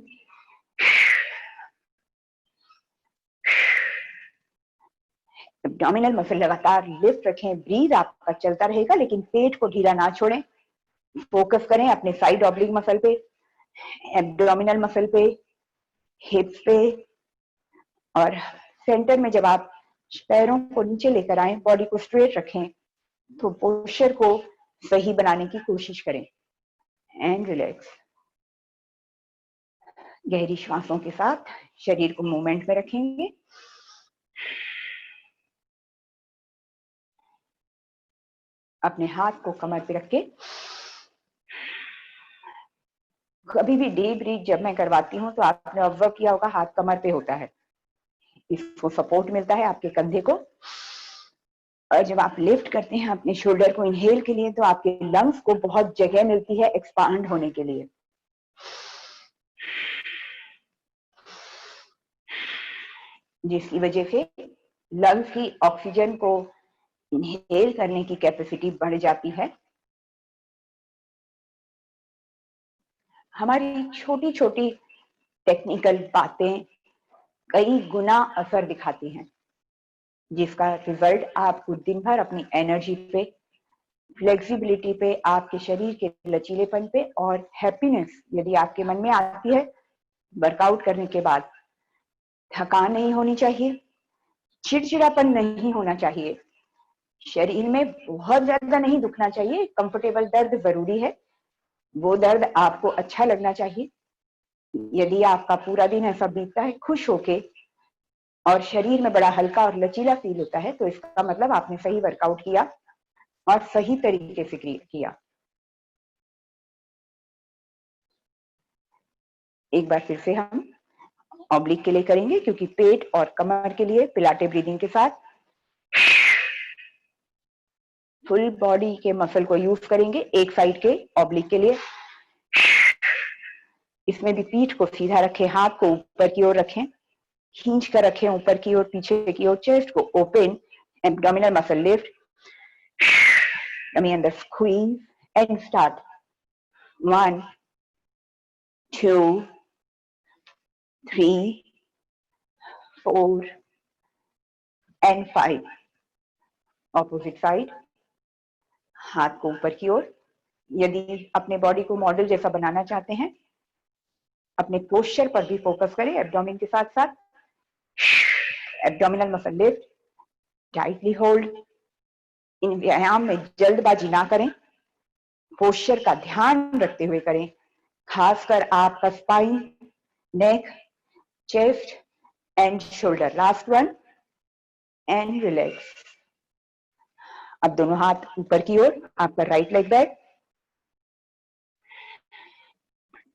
abdominal muscle लगातार लिफ्ट रखें, ब्रीथ आपका चलता रहेगा लेकिन पेट को ढीला ना छोड़ें। फोकस करें अपने साइड ऑब्लिक मसल पे, एब्डोमिनल मसल पे, हिप्स पे, और सेंटर में जब आप पैरों को नीचे लेकर आए, बॉडी को स्ट्रेट रखें, तो पोस्चर को सही बनाने की कोशिश करें एंड रिलैक्स। गहरी श्वासों के साथ शरीर को मूवमेंट में रखेंगे। अपने हाथ को कमर पे रख के, कभी भी डीप ब्रीथ जब मैं करवाती हूँ तो आपने ऑब्जर्व किया होगा हाथ कमर पे होता है, इसको सपोर्ट मिलता है आपके कंधे को। और जब आप लिफ्ट करते हैं अपने शोल्डर को इनहेल के लिए, तो आपके लंग्स को बहुत जगह मिलती है एक्सपांड होने के लिए। जिसकी वजह से लंग्स की ऑक्सीजन को इनहेल करने की कैपेसिटी बढ़ जाती है। हमारी छोटी छोटी टेक्निकल बातें कई गुना असर दिखाती हैं, जिसका रिजल्ट आपको दिन भर अपनी एनर्जी पे, फ्लेक्सिबिलिटी पे, आपके शरीर के लचीलेपन पे और हैप्पीनेस यदि आपके मन में आती है, वर्कआउट करने के बाद थकान नहीं होनी चाहिए, चिड़चिड़ापन नहीं होना चाहिए, शरीर में बहुत ज्यादा नहीं दुखना चाहिए, कंफर्टेबल दर्द जरूरी है, वो दर्द आपको अच्छा लगना चाहिए। यदि आपका पूरा दिन ऐसा बीतता है खुश होके और शरीर में बड़ा हल्का और लचीला फील होता है, तो इसका मतलब आपने सही वर्कआउट किया और सही तरीके से किया। एक बार फिर से हम ऑब्लिक के लिए करेंगे, क्योंकि पेट और कमर के लिए पिलाटे ब्रीदिंग के साथ फुल बॉडी के मसल को यूज करेंगे। एक साइड के ऑब्लिक के लिए इसमें भी पीठ को सीधा रखें, हाथ को ऊपर की ओर रखें, खींच कर रखें ऊपर की ओर, पीछे की ओर, चेस्ट को open, abdominal muscle lift, tummy under squeeze and start. 1, 2, 3, 4 and 5. Opposite side, हाथ को ऊपर की ओर। यदि अपने बॉडी को मॉडल जैसा बनाना चाहते हैं, अपने पोस्चर पर भी फोकस करें, एब्डोमिन के साथ साथ। Abdominal muscle lift, tightly hold. इन व्यायाम में जल्दबाजी ना करें, पोस्चर का ध्यान रखते हुए करें, खासकर आपका spine, neck, chest and shoulder. Last one and relax. अब दोनों हाथ ऊपर की ओर, आपका right leg back,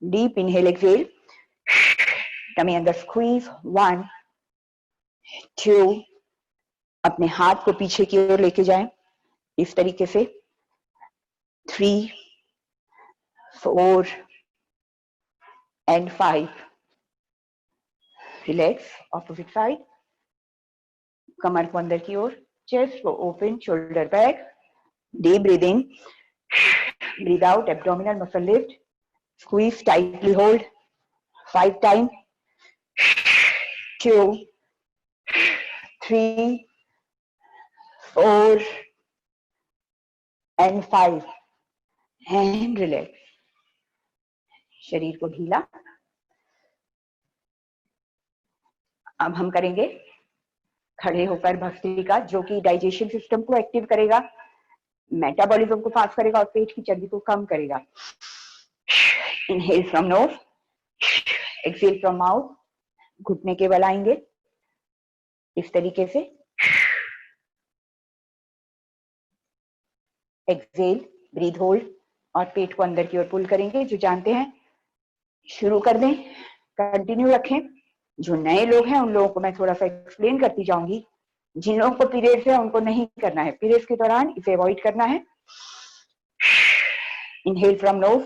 deep inhale exhale, tummy अंदर स्क्वीज, 1, 2, अपने हाथ को पीछे की ओर लेके जाएं इस तरीके से, 3, 4 and 5. रिलैक्स। ऑपोजिट साइड, कमर को अंदर की ओर, चेस्ट को open, shoulder back, deep breathe in, breathe out, abdominal muscle lift, squeeze, tightly hold, 5 time, 2, 3, 4 and 5 and relax. शरीर को ढीला। अब हम करेंगे खड़े होकर भस्त्रिका, जो कि डाइजेशन सिस्टम को एक्टिव करेगा, मेटाबॉलिज्म को फास्ट करेगा और पेट की चर्बी को कम करेगा। Inhale from knows, exhale from mouth, घुटने के बल आएंगे इस तरीके से। एक्सहेल, ब्रीथ होल्ड और पेट को अंदर की ओर पुल करेंगे। जो जानते हैं शुरू कर दें, कंटिन्यू रखें। जो नए लोग हैं उन लोगों को मैं थोड़ा सा एक्सप्लेन करती जाऊंगी। जिन लोगों को पीरियड्स है उनको नहीं करना है, पीरियड्स के दौरान इसे अवॉइड करना है। Inhale from nose,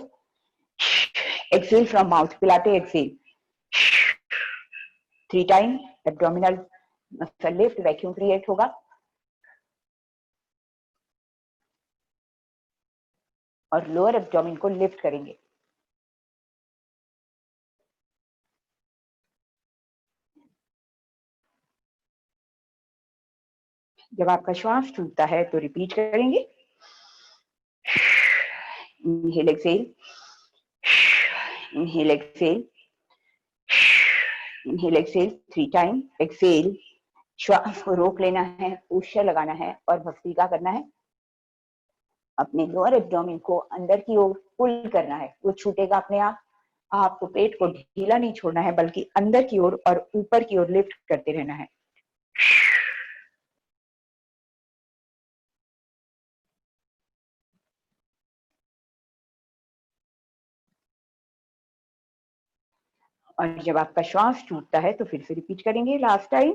exhale from mouth, Pilates exhale 3 time. Abdominal muscle lift, vacuum create होगा और लोअर एब्डोमिन को लिफ्ट करेंगे। जब आपका श्वास छूटता है तो रिपीट करेंगे। Inhale exhale, inhale exhale, inhale exhale 3 time. Exhale, श्वास को रोक लेना है, पोस्चर लगाना है और भस्त्रिका करना है। अपने लोअर एब्डोमिन को अंदर की ओर पुल करना है, वो छूटेगा अपने आप। आपको पेट को ढीला नहीं छोड़ना है बल्कि अंदर की ओर और ऊपर की ओर लिफ्ट करते रहना है। और जब आपका श्वास छूटता है तो फिर से रिपीट करेंगे last time.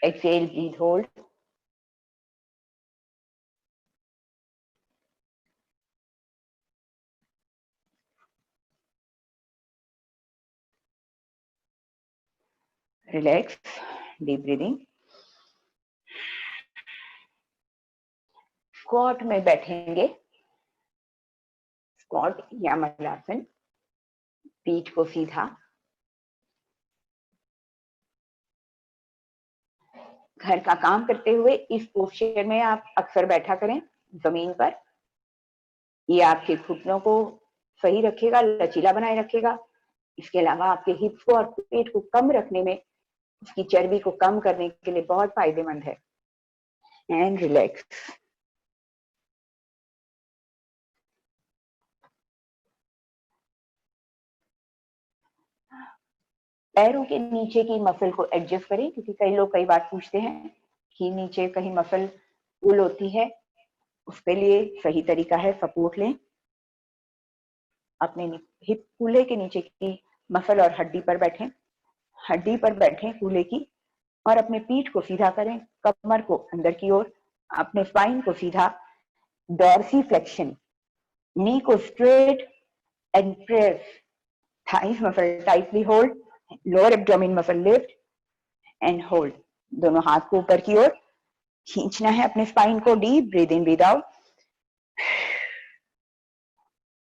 Exhale, breath, hold. Relax, deep breathing. Squat में बैठेंगे, स्क्वाट या मलासन, पीठ को सीधा। घर का काम करते हुए इस पोस्चर में आप अक्सर बैठा करें जमीन पर। ये आपके घुटनों को सही रखेगा, लचीला बनाए रखेगा। इसके अलावा आपके हिप्स को और पेट को कम रखने में, उसकी चर्बी को कम करने के लिए बहुत फायदेमंद है। And relax. पैरों के नीचे की मसल को एडजस्ट करें, क्योंकि कई लोग कई बार पूछते हैं कि नीचे कहीं मसल पुल होती है। उसके लिए सही तरीका है सपोर्ट लें। अपने हिप कूल्हे के नीचे की मसल और हड्डी पर बैठें, हड्डी पर बैठें कूल्हे की, और अपने पीठ को सीधा करें, कमर को अंदर की ओर, अपने स्पाइन को सीधा, डॉर्सी फ्लेक्शन, नी को straight and press, thighs muscle tightly hold, lower abdomen muscle lift and hold. दोनों हाथ को ऊपर की ओर खींचना है अपने स्पाइन को। Deep breathe in, breathe out.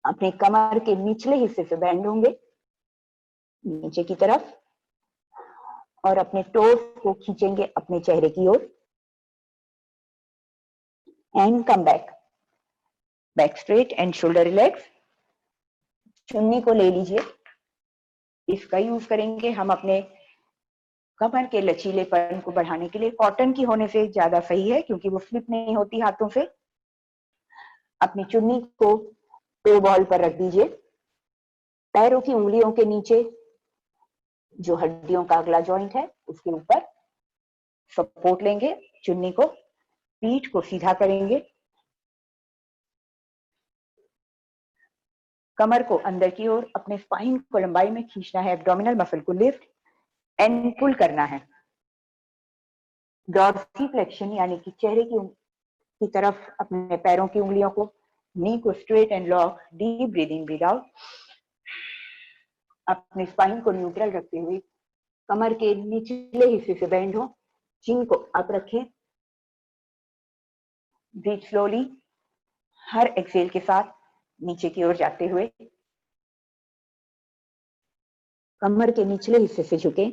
अपने कमर के निचले हिस्से से बेंड होंगे नीचे की तरफ और अपने टोस को खींचेंगे अपने चेहरे की ओर। And come back, back straight and shoulder relax. चुन्नी को ले लीजिए, इसका यूज करेंगे हम अपने कमर के लचीलेपन को बढ़ाने के लिए। कॉटन की होने से ज्यादा सही है क्योंकि वो स्लिप नहीं होती हाथों से। अपनी चुन्नी को टो बॉल पर रख दीजिए। पैरों की उंगलियों के नीचे जो हड्डियों का अगला जॉइंट है उसके ऊपर सपोर्ट लेंगे चुन्नी को। पीठ को सीधा करेंगे, कमर को अंदर की ओर, अपने स्पाइन को लंबाई में खींचना है, एब्डोमिनल मसल को लिफ्ट एंड पुल करना है। डॉर्सी फ्लेक्शन यानी कि चेहरे की तरफ अपने पैरों की उंगलियों को, नी को straight and lock. Deep breathing, breathe out. अपने स्पाइन को न्यूट्रल रखते हुए कमर के निचले हिस्से से बेंड हो, चिन को अप रखें। ब्रीथ स्लोली, हर एक्सेल के साथ नीचे की ओर जाते हुए कमर के निचले हिस्से से झुकें।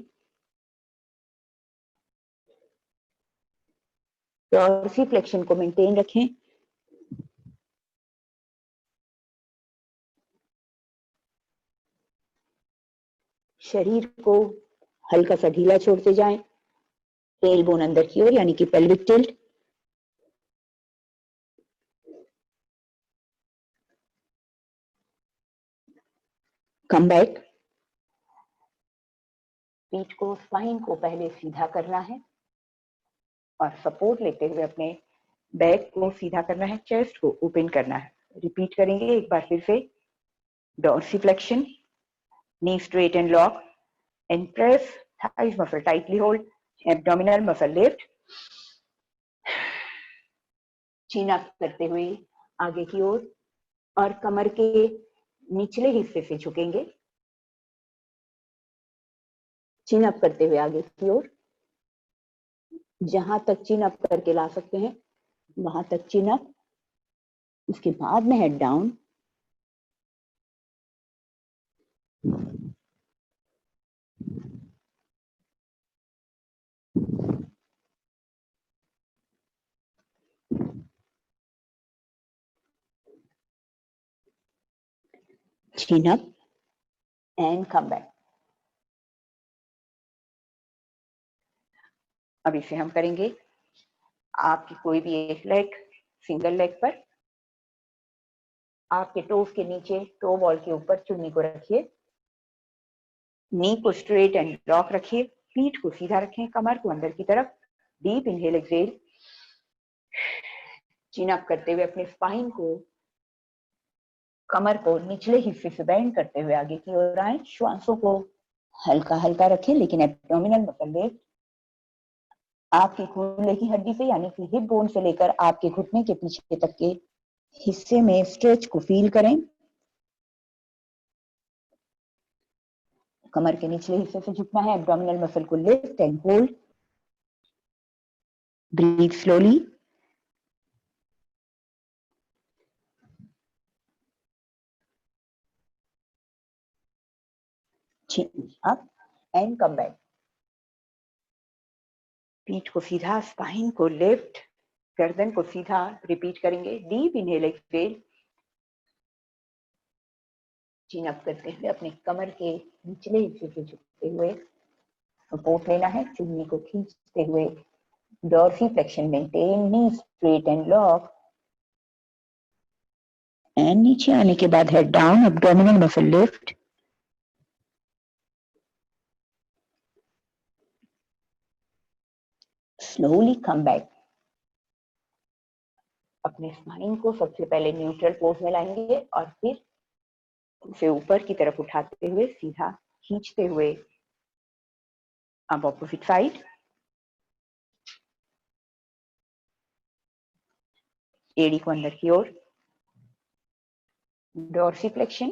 डॉर्सी फ्लेक्शन को मेंटेन रखें। शरीर को हल्का सा ढीला छोड़ते जाएं। टेल बोन अंदर की ओर यानी कि पेल्विक टिल्ट। Come back. पीठ को, स्पाइन को पहले सीधा करना है और सपोर्ट लेते हुए अपने बैक को सीधा करना है। चेस्ट को ओपन करना है। रिपीट करेंगे एक बार फिर से। dorsiflexion, knee straight and lock, and press, thighs muscle tightly hold, abdominal muscle lift, chin up करते हुए आगे की ओर और कमर के निचले हिस्से से झुकेंगे, चिन अप करते हुए आगे की ओर, जहां तक चिन अप करके ला सकते हैं वहां तक चिन अप, उसके बाद में head down, chin up and come back. अब इसे हम करेंगे आपकी कोई भी एक लेग, सिंगल लेग पर आपके टोस के नीचे, टो बॉल के ऊपर चुन्नी को रखिए, नी को स्ट्रेट एंड लॉक रखिए, पीठ को सीधा रखें, कमर को अंदर की तरफ, डीप इनहेल एक्सहेल, चिन अप करते हुए अपने स्पाइन को, कमर को निचले हिस्से से बेंड करते हुए आगे की ओर आए, श्वासों को हल्का हल्का रखें लेकिन एब्डोमिनल मसल लिफ्ट, आपके कूल्हे की हड्डी से यानी कि हिप बोन से लेकर आपके घुटने के पीछे तक के हिस्से में स्ट्रेच को फील करें, कमर के निचले हिस्से से झुकना है, एब्डोमिनल मसल को lift and hold, breathe slowly, chin up and come back. पीठ को सीधा, स्पाइन को लिफ्ट, गर्दन को सीधा, रिपीट करेंगे, डीप इनहेल एक्सहेल, चिन अप करते हुए अपने कमर के निचले हिस्से से झुकते हुए सपोर्ट लेना है, चुन्नी को खींचते हुए dorsiflexion maintain, knee straight and lock, and नीचे आने के बाद head down, abdominal muscle lift, slowly come back. अपने स्पाइन को सबसे पहले न्यूट्रल पोज में लाएंगे और फिर उसे ऊपर की तरफ उठाते हुए सीधा खींचते हुए अब ऑपोजिट साइड, एड़ी को अंदर की ओर, डॉर्सीफ्लेक्शन,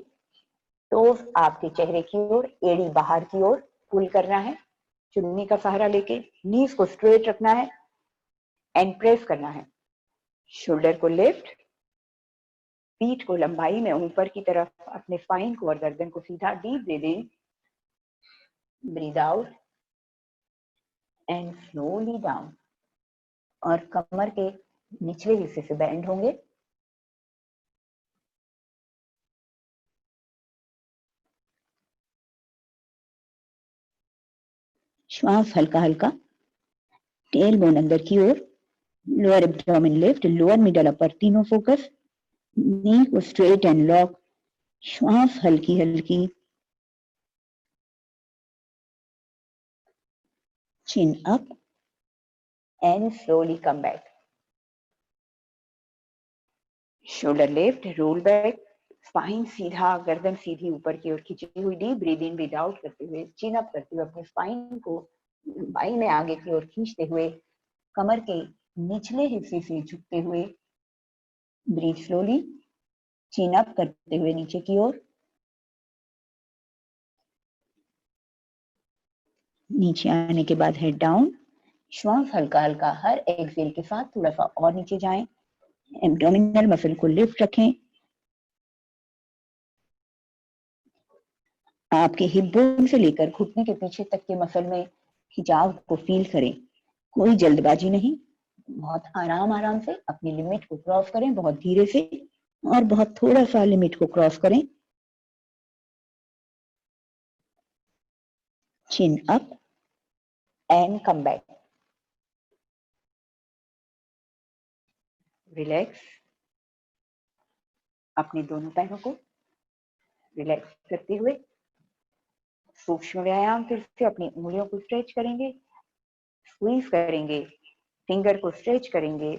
टोस आपके चेहरे की ओर, एड़ी बाहर की ओर पुल करना है, चुन्नी का सहारा लेके, नीज को स्ट्रेट रखना है एंड प्रेस करना है, शोल्डर को लिफ्ट, पीठ को लंबाई में ऊपर की तरफ, अपने स्पाइन को और गर्दन को सीधा, deep breath in, breath out and slowly down, और कमर के निचले हिस्से से बेंड होंगे, श्वास हल्का हल्का, टेल बोन अंदर की ओर, lower abdomen lift, lower middle upper तीनों फोकस, नी को स्ट्रेट एंड लॉक, श्वास हल्की हल्की, chin up and slowly come back. Shoulder lift, roll back, spine सीधा, गर्दन सीधी ऊपर की ओर खींची हुई, deep breath in breath out करते हुए, चिन अप करते हुए अपने स्पाइन को बाई में आगे की ओर खींचते हुए, कमर के निचले हिस्से से झुकते हुए, ब्रीथ स्लोली, चिन अप करते हुए नीचे की ओर, नीचे आने के बाद हेड डाउन, श्वास हल्का हल्का, हर एक्सहेल के साथ थोड़ा सा और नीचे जाएं, एब्डोमिनल मसल को लिफ्ट रखें, आपके हिप बोन से लेकर घुटने के पीछे तक के मसल में खिंचाव को फील करें, कोई जल्दबाजी नहीं, बहुत आराम आराम से अपनी लिमिट को क्रॉस करें, बहुत धीरे से और बहुत थोड़ा सा लिमिट को क्रॉस करें, चिन up and come back, relax, अपने दोनों पैरों को रिलैक्स करते हुए सूक्ष्म व्यायाम फिर से अपनी उंगलियों को स्ट्रेच करेंगे, स्क्वीज करेंगे, फिंगर को स्ट्रेच करेंगे,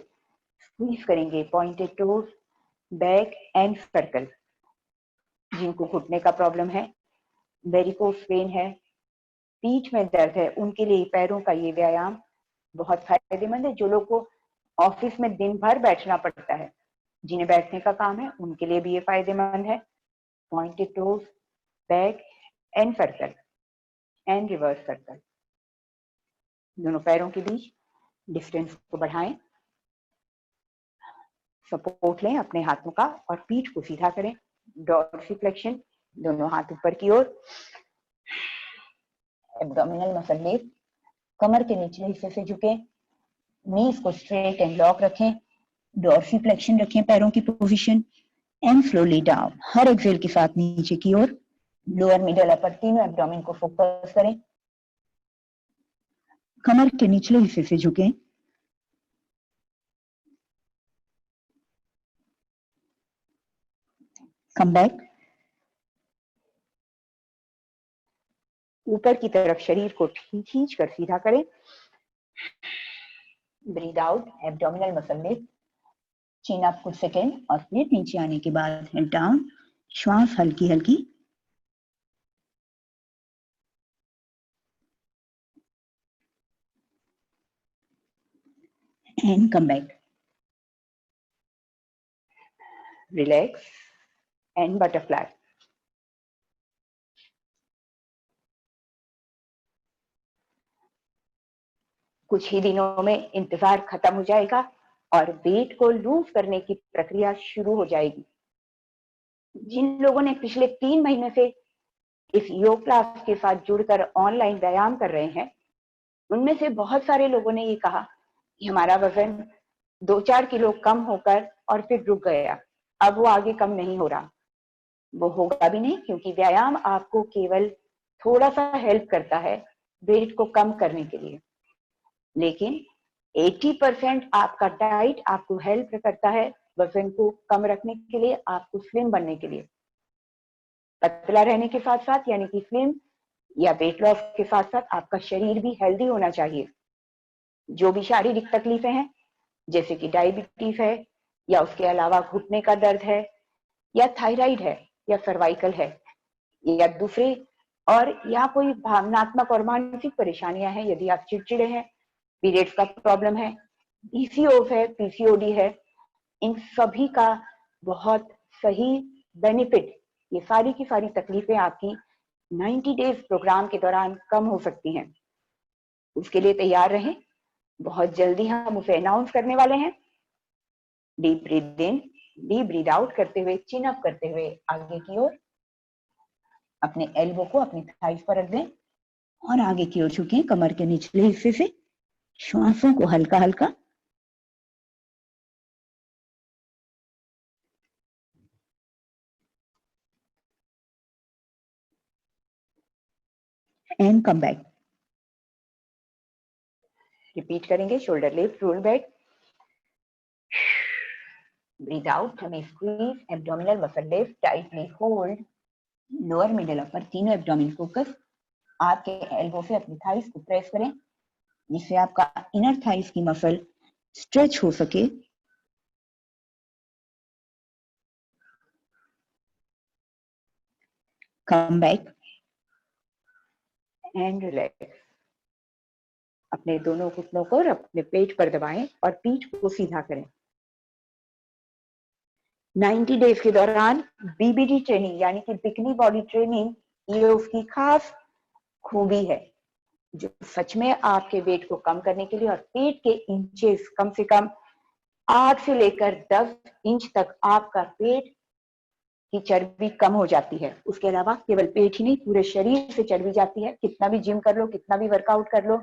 स्क्वीज करेंगे, pointed toes, back and circle, जिनको घुटने का प्रॉब्लम है, वेरिकोस वेन है, पीठ में दर्द है, उनके लिए पैरों का ये व्यायाम बहुत फायदेमंद है। जो लोग को ऑफिस में दिन भर बैठना पड़ता है, जिन्हें बैठने का काम है, उनके लिए भी ये फायदेमंद है। Pointed toes, back and circle and reverse circle, दोनों पैरों के बीच डिस्टेंस को बढ़ाएं, सपोर्ट लें अपने हाथों का और पीठ को सीधा करें, डॉर्सिफ्लेक्शन, दोनों हाथ ऊपर की ओर, एब्डोमिनल मसल लिफ्ट, कमर के निचले हिस्से से झुकें, नीज को स्ट्रेट एंड लॉक रखें, डॉर्सिफ्लेक्शन रखें पैरों की पोजीशन एंड स्लोली डाउन। हर एक्सेल के साथ नीचे की ओर, लोअर मिडल अपर तीनों एब्डोमेन को फोकस करें, कमर के निचले हिस्से से झुकें, कम बैक, ऊपर की तरफ शरीर को खींच कर सीधा करें, breathe out, abdominal muscle lift, चिन अप कुछ सेकेंड और फिर नीचे आने के बाद हेड डाउन, श्वास हल्की हल्की, and come back, relax and butterfly. कुछ ही दिनों में इंतजार खत्म हो जाएगा और वेट को लूज करने की प्रक्रिया शुरू हो जाएगी। जिन लोगों ने पिछले 3 महीने से इस योग क्लास के साथ जुड़कर ऑनलाइन व्यायाम कर रहे हैं, उनमें से बहुत सारे लोगों ने ये कहा कि हमारा वजन 2-4 किलो कम होकर और फिर रुक गया, अब वो आगे कम नहीं हो रहा। वो होगा भी नहीं, क्योंकि व्यायाम आपको केवल थोड़ा सा हेल्प करता है वेट को कम करने के लिए, लेकिन 80% आपका डाइट आपको हेल्प करता है वजन को कम रखने के लिए, आपको स्लिम बनने के लिए। पतला रहने के साथ साथ, यानी कि स्लिम या वेट लॉस के साथ साथ आपका शरीर भी हेल्दी होना चाहिए। जो भी शारीरिक तकलीफें हैं, जैसे कि डायबिटीज है, या उसके अलावा घुटने का दर्द है, या थायराइड है, या सर्वाइकल है, या दूसरे और या कोई भावनात्मक और मानसिक परेशानियां हैं, यदि आप चिड़चिड़े हैं, पीरियड्स का प्रॉब्लम है, पीसीओएस है, पीसीओडी है, इन सभी का बहुत सही बेनिफिट, ये सारी की सारी तकलीफें आपकी 90 डेज प्रोग्राम के दौरान कम हो सकती हैं। उसके लिए तैयार रहें, बहुत जल्दी हम उसे अनाउंस करने वाले हैं। डीप ब्रीथ इन, डीप ब्रीथ आउट करते हुए, चिन अप करते हुए आगे की ओर, अपने एल्बो को अपनी थाइस पर रख दें और आगे की ओर झुकें, कमर के निचले हिस्से से श्वासों को हल्का हल्का, एंड कम बैक। रिपीट करेंगे, shoulder lift, roll back, breath out, tummy squeeze, abdominal muscle lift, tightly hold, lower middle upper तीनों एब्डोमिन फोकस। आपके एल्बो से अपनी थाइस को प्रेस करें, जिससे आपका इनर थाइस की मसल स्ट्रेच हो सके। Come back and relax. अपने दोनों घुटनों को अपने पेट पर दबाएं और पीठ को सीधा करें। 90 डेज के दौरान बीबीडी ट्रेनिंग, यानी कि बिकनी बॉडी ट्रेनिंग, ये उसकी खास खूबी है, जो सच में आपके वेट को कम करने के लिए और पेट के इंचेस कम से कम 8 से लेकर 10 इंच तक आपका पेट की चर्बी कम हो जाती है। उसके अलावा केवल पेट ही नहीं, पूरे शरीर से चर्बी जाती है। कितना भी जिम कर लो, कितना भी वर्कआउट कर लो,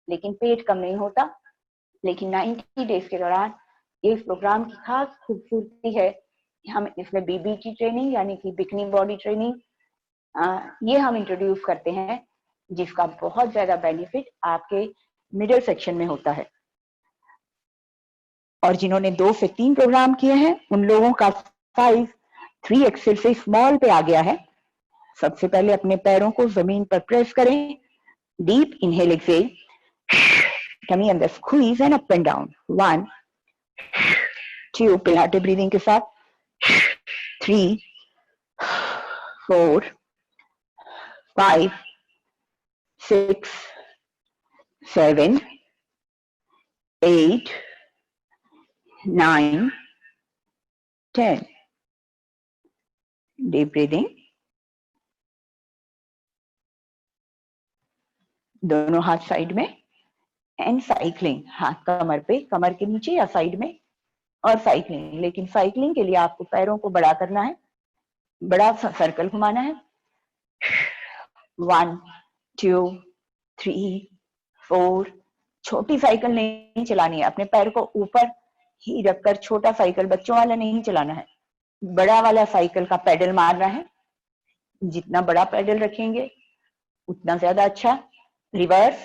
लेकिन पेट कम नहीं होता। लेकिन 90 डेज के दौरान ये इस प्रोग्राम की खास खूबसूरती है कि हम इसमें बीबीटी ट्रेनिंग, यानी कि बिकनी बॉडी ट्रेनिंग, ये हम इंट्रोड्यूस करते हैं, जिसका बहुत ज्यादा बेनिफिट आपके मिडिल सेक्शन में होता है। और जिन्होंने 2 से 3 प्रोग्राम किए हैं, उन लोगों का साइज 3XL से स्मॉल पे आ गया है। सबसे पहले अपने पैरों को जमीन पर प्रेस करें, डीप इनहेल एक्सेल, टमी अंदर squeeze and up and down, 1 2 पिलाटे breathing के साथ, 3 4, 5, 6, 7, 8, 9, 10. Deep breathing. दोनों हाथ साइड में एंड साइक्लिंग, हाथ कमर पे, कमर के नीचे या साइड में, और साइक्लिंग। लेकिन साइक्लिंग के लिए आपको पैरों को बड़ा करना है, बड़ा सा सर्कल घुमाना है। 1, 2, 3, 4। छोटी साइकिल नहीं चलानी है, अपने पैर को ऊपर ही रखकर छोटा साइकिल बच्चों वाला नहीं चलाना है, बड़ा वाला साइकिल का पेडल मारना है। जितना बड़ा पेडल रखेंगे उतना ज्यादा अच्छा। Reverse.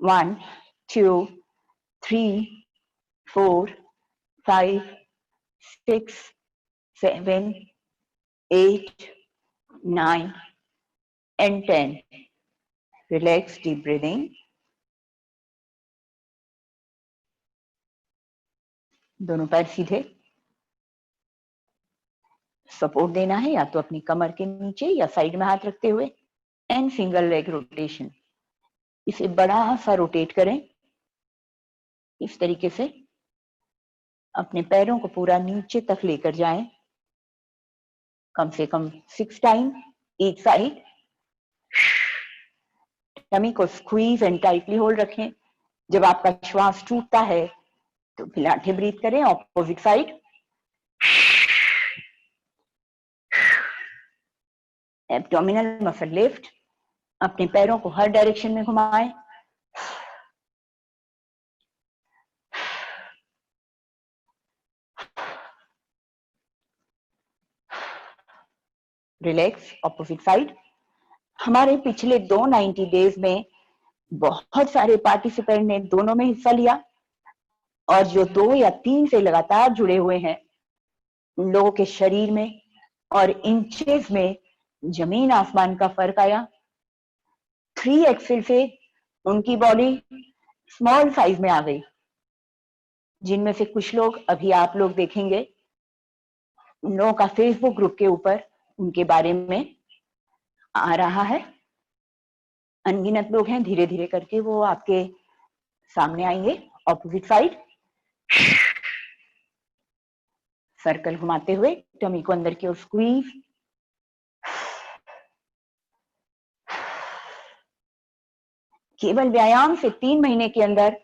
1, 2, 3, 4, 5, 6, 7, 8, 9 and 10. Relax, deep breathing. दोनों पैर सीधे। सपोर्ट देना है या तो अपनी कमर के नीचे या साइड में हाथ रखते हुए। And single leg rotation. इसे बड़ा सा रोटेट करें इस तरीके से, अपने पैरों को पूरा नीचे तक लेकर जाएं, कम से कम 6 टाइम एक साइड। टमी को स्क्वीज एंड टाइटली होल्ड रखें। जब आपका श्वास टूटता है तो पिलाटे ब्रीथ करें, opposite side. Abdominal muscle lift. अपने पैरों को हर डायरेक्शन में घुमाएं। Relax, opposite side. हमारे पिछले 2 90 डेज में बहुत सारे पार्टिसिपेंट ने दोनों में हिस्सा लिया, और जो 2 या 3 से लगातार जुड़े हुए हैं उन लोगों के शरीर में और इंचेस में जमीन आसमान का फर्क आया। 3 एक्सेल से उनकी बॉडी स्मॉल साइज में आ गई, जिनमें से कुछ लोग अभी आप लोग देखेंगे। उन लोगों का फेसबुक ग्रुप के ऊपर उनके बारे में आ रहा है। अनगिनत लोग हैं, धीरे धीरे करके वो आपके सामने आएंगे। Opposite side. सर्कल घुमाते हुए टमी को अंदर की ओर स्क्वीज। केवल व्यायाम से 3 महीने के अंदर,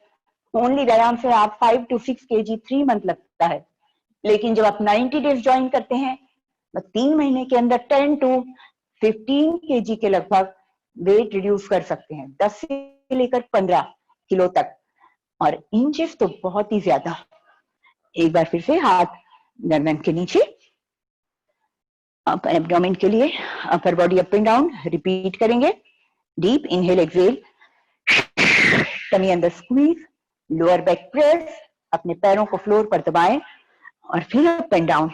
ओनली व्यायाम से आप 5 to 6 kg 3 मंथ लगता है। लेकिन जब आप 90 डेज ज्वाइन करते हैं तो 3 महीने के अंदर 10 to 15 kg के लगभग वेट रिड्यूस कर सकते हैं, 10 से लेकर 15 किलो तक। और इंचेस तो बहुत ही ज्यादा। एक बार फिर से हाथ गर्दन के नीचे, अपर एब्डोमेन के लिए upper body up and down repeat करेंगे। डीप इनहेल एक्सेल, टमी अंदर स्क्वीज, लोअर बैक प्रेस, अपने पैरों को फ्लोर पर दबाएं और फिर अप एंड डाउन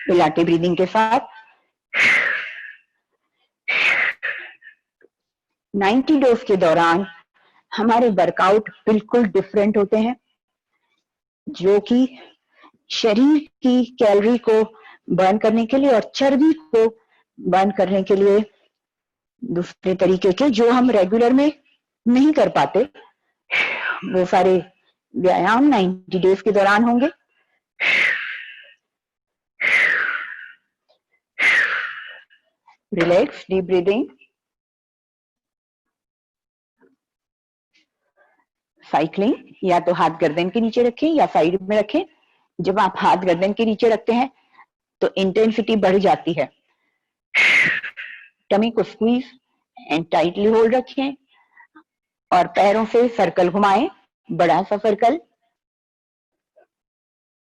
पिलाटे ब्रीदिंग के साथ। 90 डेज के दौरान हमारे वर्कआउट बिल्कुल डिफरेंट होते हैं, जो कि शरीर की कैलोरी को बर्न करने के लिए और चर्बी को बर्न करने के लिए दूसरे तरीके के, जो हम रेगुलर में नहीं कर पाते, वो सारे व्यायाम 90 डेज के दौरान होंगे। Relax, deep breathing. साइक्लिंग, या तो हाथ गर्दन के नीचे रखें या साइड में रखें। जब आप हाथ गर्दन के नीचे रखते हैं तो इंटेंसिटी बढ़ जाती है। टमी को स्क्वीज एंड टाइटली होल्ड रखें और पैरों से सर्कल घुमाएं, बड़ा सा सर्कल।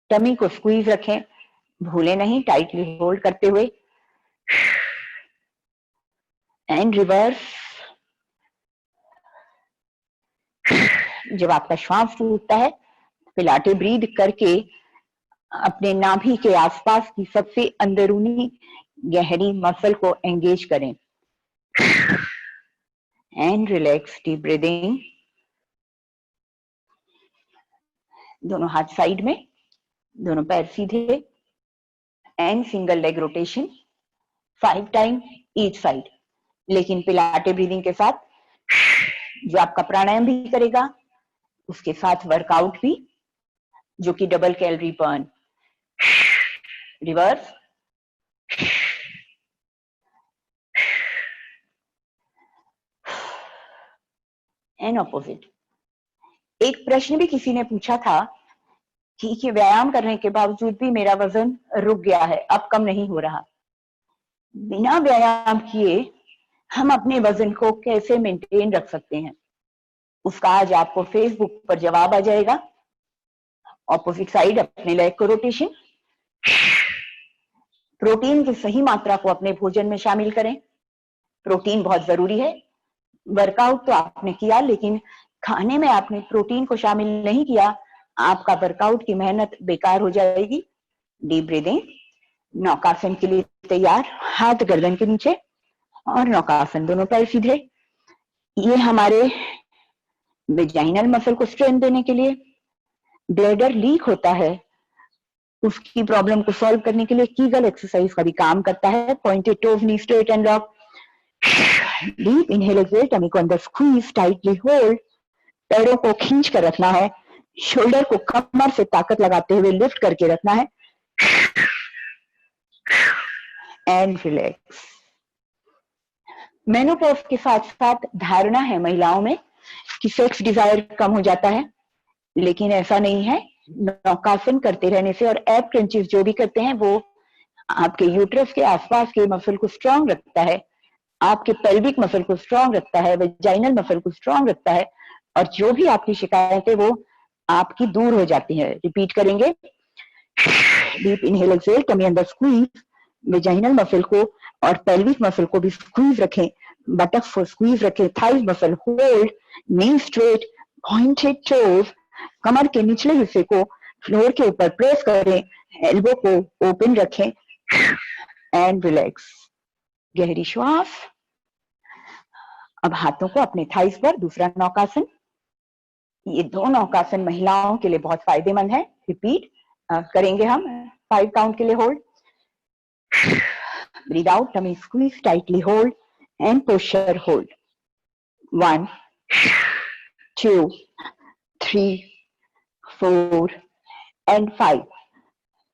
टमी को स्क्वीज रखें, भूले नहीं, टाइटली होल्ड करते हुए। And reverse. जब आपका श्वास टूटता है पिलाटे ब्रीथ करके अपने नाभि के आसपास की सबसे अंदरूनी गहरी मसल को एंगेज करें। And relax, deep breathing. दोनों हाथ साइड में, दोनों पैर सीधे। And single leg rotation. 5 time each side. लेकिन पिलाटे ब्रीदिंग के साथ जो आपका प्राणायाम भी करेगा, उसके साथ वर्कआउट भी, जो कि double calorie burn. Reverse, and opposite. एक प्रश्न भी किसी ने पूछा था कि व्यायाम करने के बावजूद भी मेरा वजन रुक गया है, अब कम नहीं हो रहा। बिना व्यायाम किए हम अपने वजन को कैसे मेंटेन रख सकते हैं, उसका आज आपको फेसबुक पर जवाब आ जाएगा। ऑपोजिट साइड अपने लेग को रोटेशन। प्रोटीन की सही मात्रा को अपने भोजन में शामिल करें। प्रोटीन बहुत जरूरी है। वर्कआउट तो आपने किया, लेकिन खाने में आपने प्रोटीन को शामिल नहीं किया, आपका वर्कआउट की मेहनत बेकार हो जाएगी। Deep breathing. नौकासन के लिए तैयार, हाथ गर्दन के नीचे और नौकासन, दोनों पैर सीधे। ये हमारे वेजाइनल मसल को स्ट्रेंथ देने के लिए। ब्लैडर लीक होता है, उसकी प्रॉब्लम को सॉल्व करने के लिए कीगल एक्सरसाइज का भी काम करता है। Pointed toes, knee straight and lock. Deep inhale exhale, tummy को अंदर स्क्वीज, टाइटली होल्ड। पैरों को खींच कर रखना है, शोल्डर को कमर से ताकत लगाते हुए लिफ्ट करके रखना है, एंड रिलैक्स। मेनोपॉज के साथ साथ धारणा है महिलाओं में कि सेक्स डिजायर कम हो जाता है, लेकिन ऐसा नहीं है। नौकासन करते रहने से और एब क्रंचेस जो भी करते हैं, वो आपके यूट्रस के आसपास के मसल को स्ट्रांग रखता है, आपके पेल्विक मसल को स्ट्रांग रखता है, वेजाइनल मसल को स्ट्रांग रखता है, और जो भी आपकी शिकायत है वो आपकी दूर हो जाती है। रिपीट करेंगे। डीप इनहेल एक्सहेल, टमी अंदर स्क्वीज, वेजाइनल मसल को और पेल्विक मसल को भी स्क्वीज रखें, बटक को स्क्वीज रखें, thighs muscle hold, knee straight, pointed toes, कमर के निचले हिस्से को फ्लोर के ऊपर प्रेस करें, एल्बो को ओपन रखें, एंड रिलैक्स। गहरी श्वास। अब हाथों को अपने थाइस पर, दूसरा नौकासन। ये दो नौकासन महिलाओं के लिए बहुत फायदेमंद है। रिपीट करेंगे हम 5 काउंट के लिए। Hold, breathe out, tummy squeeze, tightly hold and posture hold. 1 2 3 4 and 5।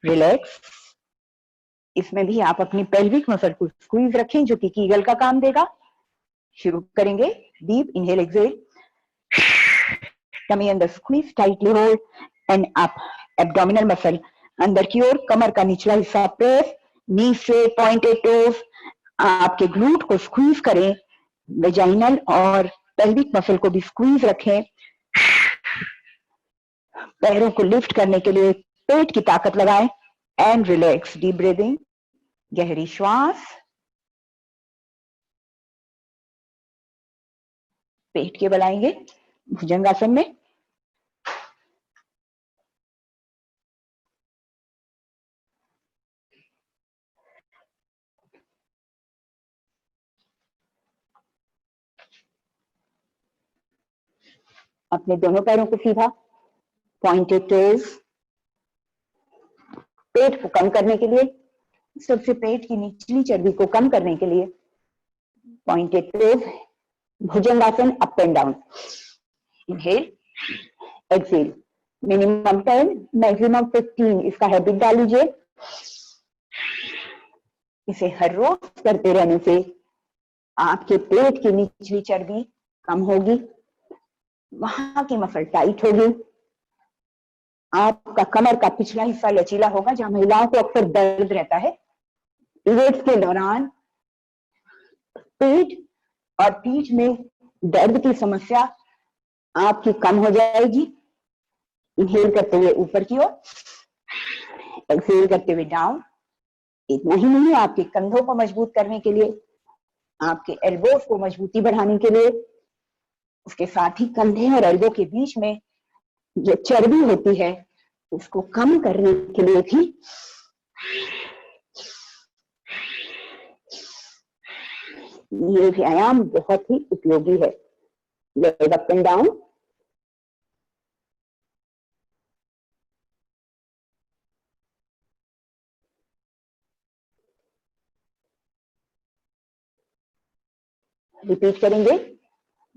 Relax. इसमें भी आप अपनी पेल्विक मसल को स्क्वीज रखें, जो कि कीगल का काम देगा। शुरू करेंगे। डीप इनहेल एक्सहेल, टमी अंदर squeeze, tightly hold and up, abdominal muscle अंदर की ओर, कमर का निचला हिस्सा प्रेस, नी स्ट्रेट, पॉइंटेड टोज, आपके ग्लूट को स्क्वीज करें, वेजाइनल और पेल्विक मसल को भी स्क्वीज रखें। पैरों को लिफ्ट करने के लिए पेट की ताकत लगाएं, एंड रिलैक्स। डीप ब्रीदिंग, गहरी श्वास। पेट के बल आएंगे भुजंगासन में। अपने दोनों पैरों को सीधा, पॉइंटेड टोज। पेट को कम करने के लिए, सबसे पेट की निचली चर्बी को कम करने के लिए, pointed toes, bhujangasana, up and down. Inhale exhale, minimum 10 maximum 15 इसका हैबिट डाल लीजिए। इसे हर रोज करते रहने से आपके पेट की निचली चर्बी कम होगी, वहां की मसल टाइट होगी, आपका कमर का पिछला हिस्सा लचीला होगा, जहां महिलाओं को अक्सर दर्द रहता है। पीरियड्स के दौरान पेट और पीठ में दर्द की समस्या आपकी कम हो जाएगी। इनहेल करते हुए ऊपर की ओर, एक्सहेल करते हुए डाउन। इतना ही नहीं, आपके कंधों को मजबूत करने के लिए, आपके एल्बोज को मजबूती बढ़ाने के लिए, उसके साथ ही कंधे और एल्बो के बीच में जो चर्बी होती है उसको कम करने के लिए भी ये व्यायाम बहुत ही उपयोगी है। Leg up and down. Repeat करेंगे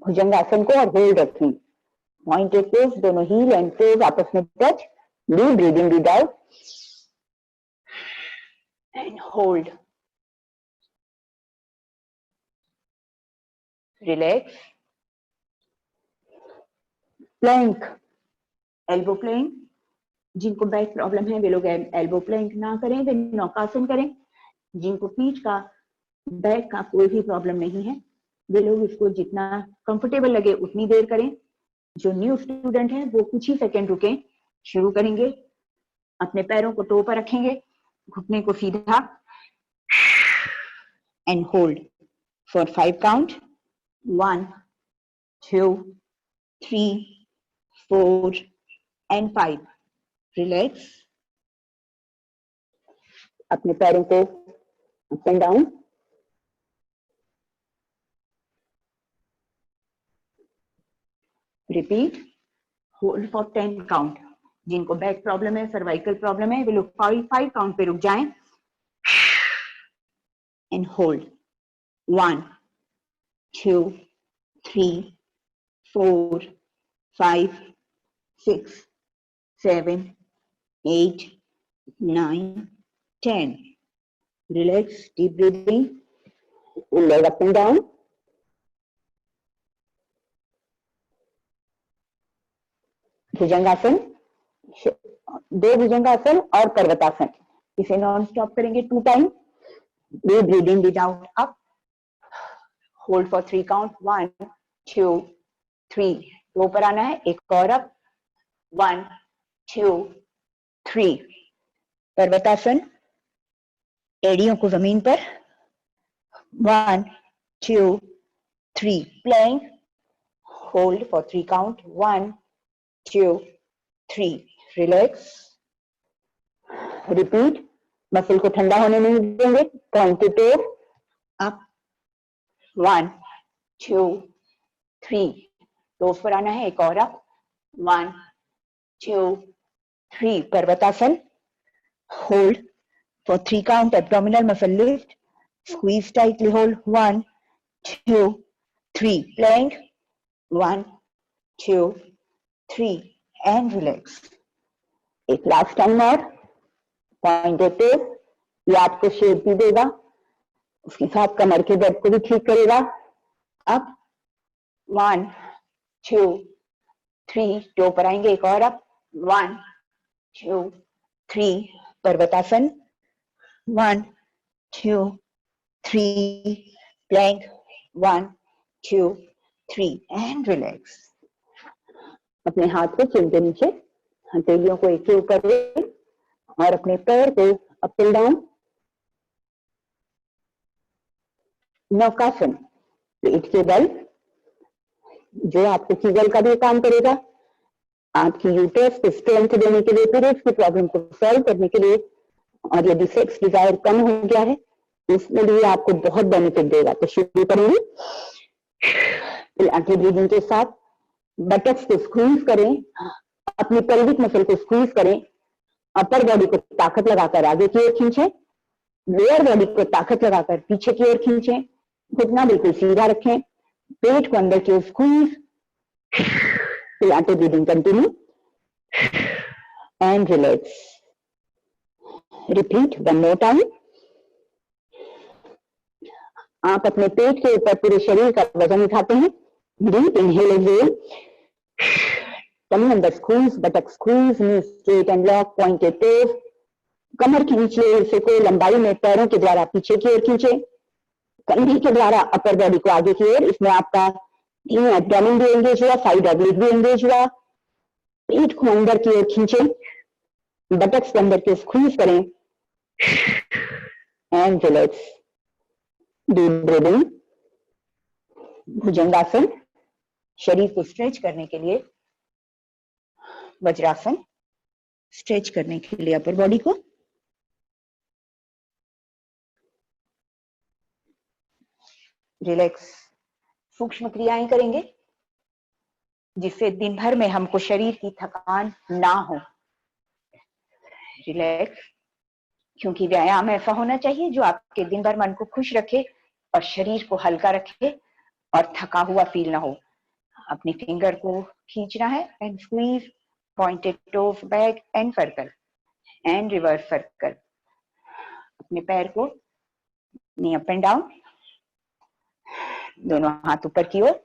भुजंगासन को और होल्ड रखें। पॉइंटेड टोज, दोनों हील एंड टोज आपस में touch, deep breathing, breathe out and hold, relax. Plank, elbow plank, जिनको बैक प्रॉब्लम है वे लोग एल्बो प्लैंक ना करें, वे नौकासन करें। जिनको पीठ का, बैक का कोई भी प्रॉब्लम नहीं है वे लोग इसको जितना कंफर्टेबल लगे उतनी देर करें। जो न्यू स्टूडेंट हैं वो कुछ ही सेकंड रुकें, शुरू करेंगे। अपने पैरों को टो पर रखेंगे, घुटने को सीधा and hold for 5 count. 1 2 3 4 and 5। Relax. अपने पैरों को up and down, repeat, hold for 10 count. जिनको बैक प्रॉब्लम है, सर्वाइकल प्रॉब्लम है, वे लोग 5 काउंट पे रुक जाएं and hold. 1 2 3 4 5 6 7 8 9 10। Relax, deep breathing, leg up and down. Bhujangasana, 2 bhujangasana और पर्वतासन, इसे नॉन स्टॉप करेंगे 2 time. Deep breathing, breathe out up, hold for 3 count. 1 2 3, toe पर आना है, एक और अप। 1 2 3। पर्वतासन, एड़ियों को जमीन पर। 1 2 3, plank, hold for 3 count. 1 2 3, relax. Repeat, muscle को ठंडा होने नहीं देंगे, point to toe up. 1 2 3, toes पर आना है, एक और up. 1 2 3, parvatasana, hold for 3 count, abdominal muscle lift, squeeze tightly, hold 1 2 3, plank 1 2 3 and relax। एक लास्ट टाइम और, पॉइंटेड टोज, ये आपको शेप भी देगा, उसके साथ कमर के दर्द को भी ठीक करेगा। अब 1 2 3, टो पर आएंगे, एक और up. 1 2 3, Parvatasana. 1 2 3, plank 1 2 3 and relax। अपने हाथ को चिन के नीचे, हथेलियों को एक के ऊपर और अपने पैर को अप एंड डाउन। नौकासन, पेट के बल, जो आपको कीगल का भी काम करेगा, आपकी यूट्रस को स्ट्रेंथ देने के लिए, पीरियड्स की प्रॉब्लम को सॉल्व करने के लिए, और यदि सेक्स डिजायर कम हो गया है उसमें भी आपको बहुत बेनिफिट देगा। तो शुरू करेंगे आंखें ब्रीदिंग के साथ, बटक्स को स्क्वीज करें, अपनी पेल्विक मसल को स्क्वीज करें, अपर बॉडी को ताकत लगाकर आगे की ओर खींचे, लोअर बॉडी को ताकत लगाकर पीछे की ओर खींचे, घुटना बिल्कुल सीधा रखें, पेट को अंदर की ओर स्क्वीज। आंखें breathing continue and relax. Repeat 1 more time. आप अपने पेट के ऊपर पूरे शरीर का वजन उठाते हैं। डीप इनहेल, एक्सहेल, टमी अंदर squeeze, buttock squeeze, knee straight and lock, pointed toes, कमर के निचले हिस्से को लंबाई में पैरों के द्वारा पीछे की ओर खींचे, कंधे के द्वारा अपर बॉडी को आगे की ओर। इसमें आपका एब्डोमेन भी एंगेज हुआ, साइड ऑब्लिक भी एंगेज हुआ। पेट को अंदर की ओर खींचे, बटक्स के अंदर के स्क्वीज करें and relax. Deep breathing. Bhujangasana, शरीर को स्ट्रेच करने के लिए, वज्रासन, स्ट्रेच करने के लिए अपर बॉडी को। रिलैक्स। सूक्ष्म क्रियाएं करेंगे जिससे दिन भर में हमको शरीर की थकान ना हो। रिलैक्स, क्योंकि व्यायाम ऐसा होना चाहिए जो आपके दिन भर मन को खुश रखे और शरीर को हल्का रखे। और थका हुआ फील ना हो, अपनी फिंगर को खींचना है and squeeze, pointed toes back and circle and reverse circle. अपने पैर को नी अप एंड डाउन, दोनों हाथ ऊपर की ओर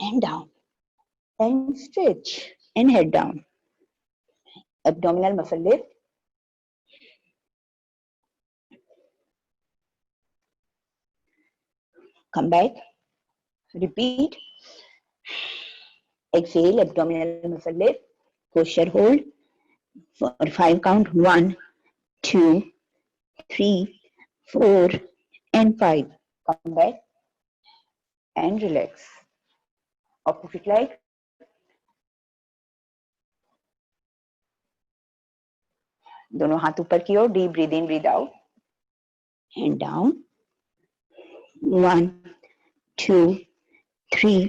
and down and stretch and head down, abdominal muscle lift, come back, repeat, exhale, abdominal muscle lift, posture hold for 5 count, 1, 2, 3, 4 and 5, come back and relax, opposite leg, दोनों हाथ ऊपर की ओर, deep breathe in breathe out and down, 1, 2, 3,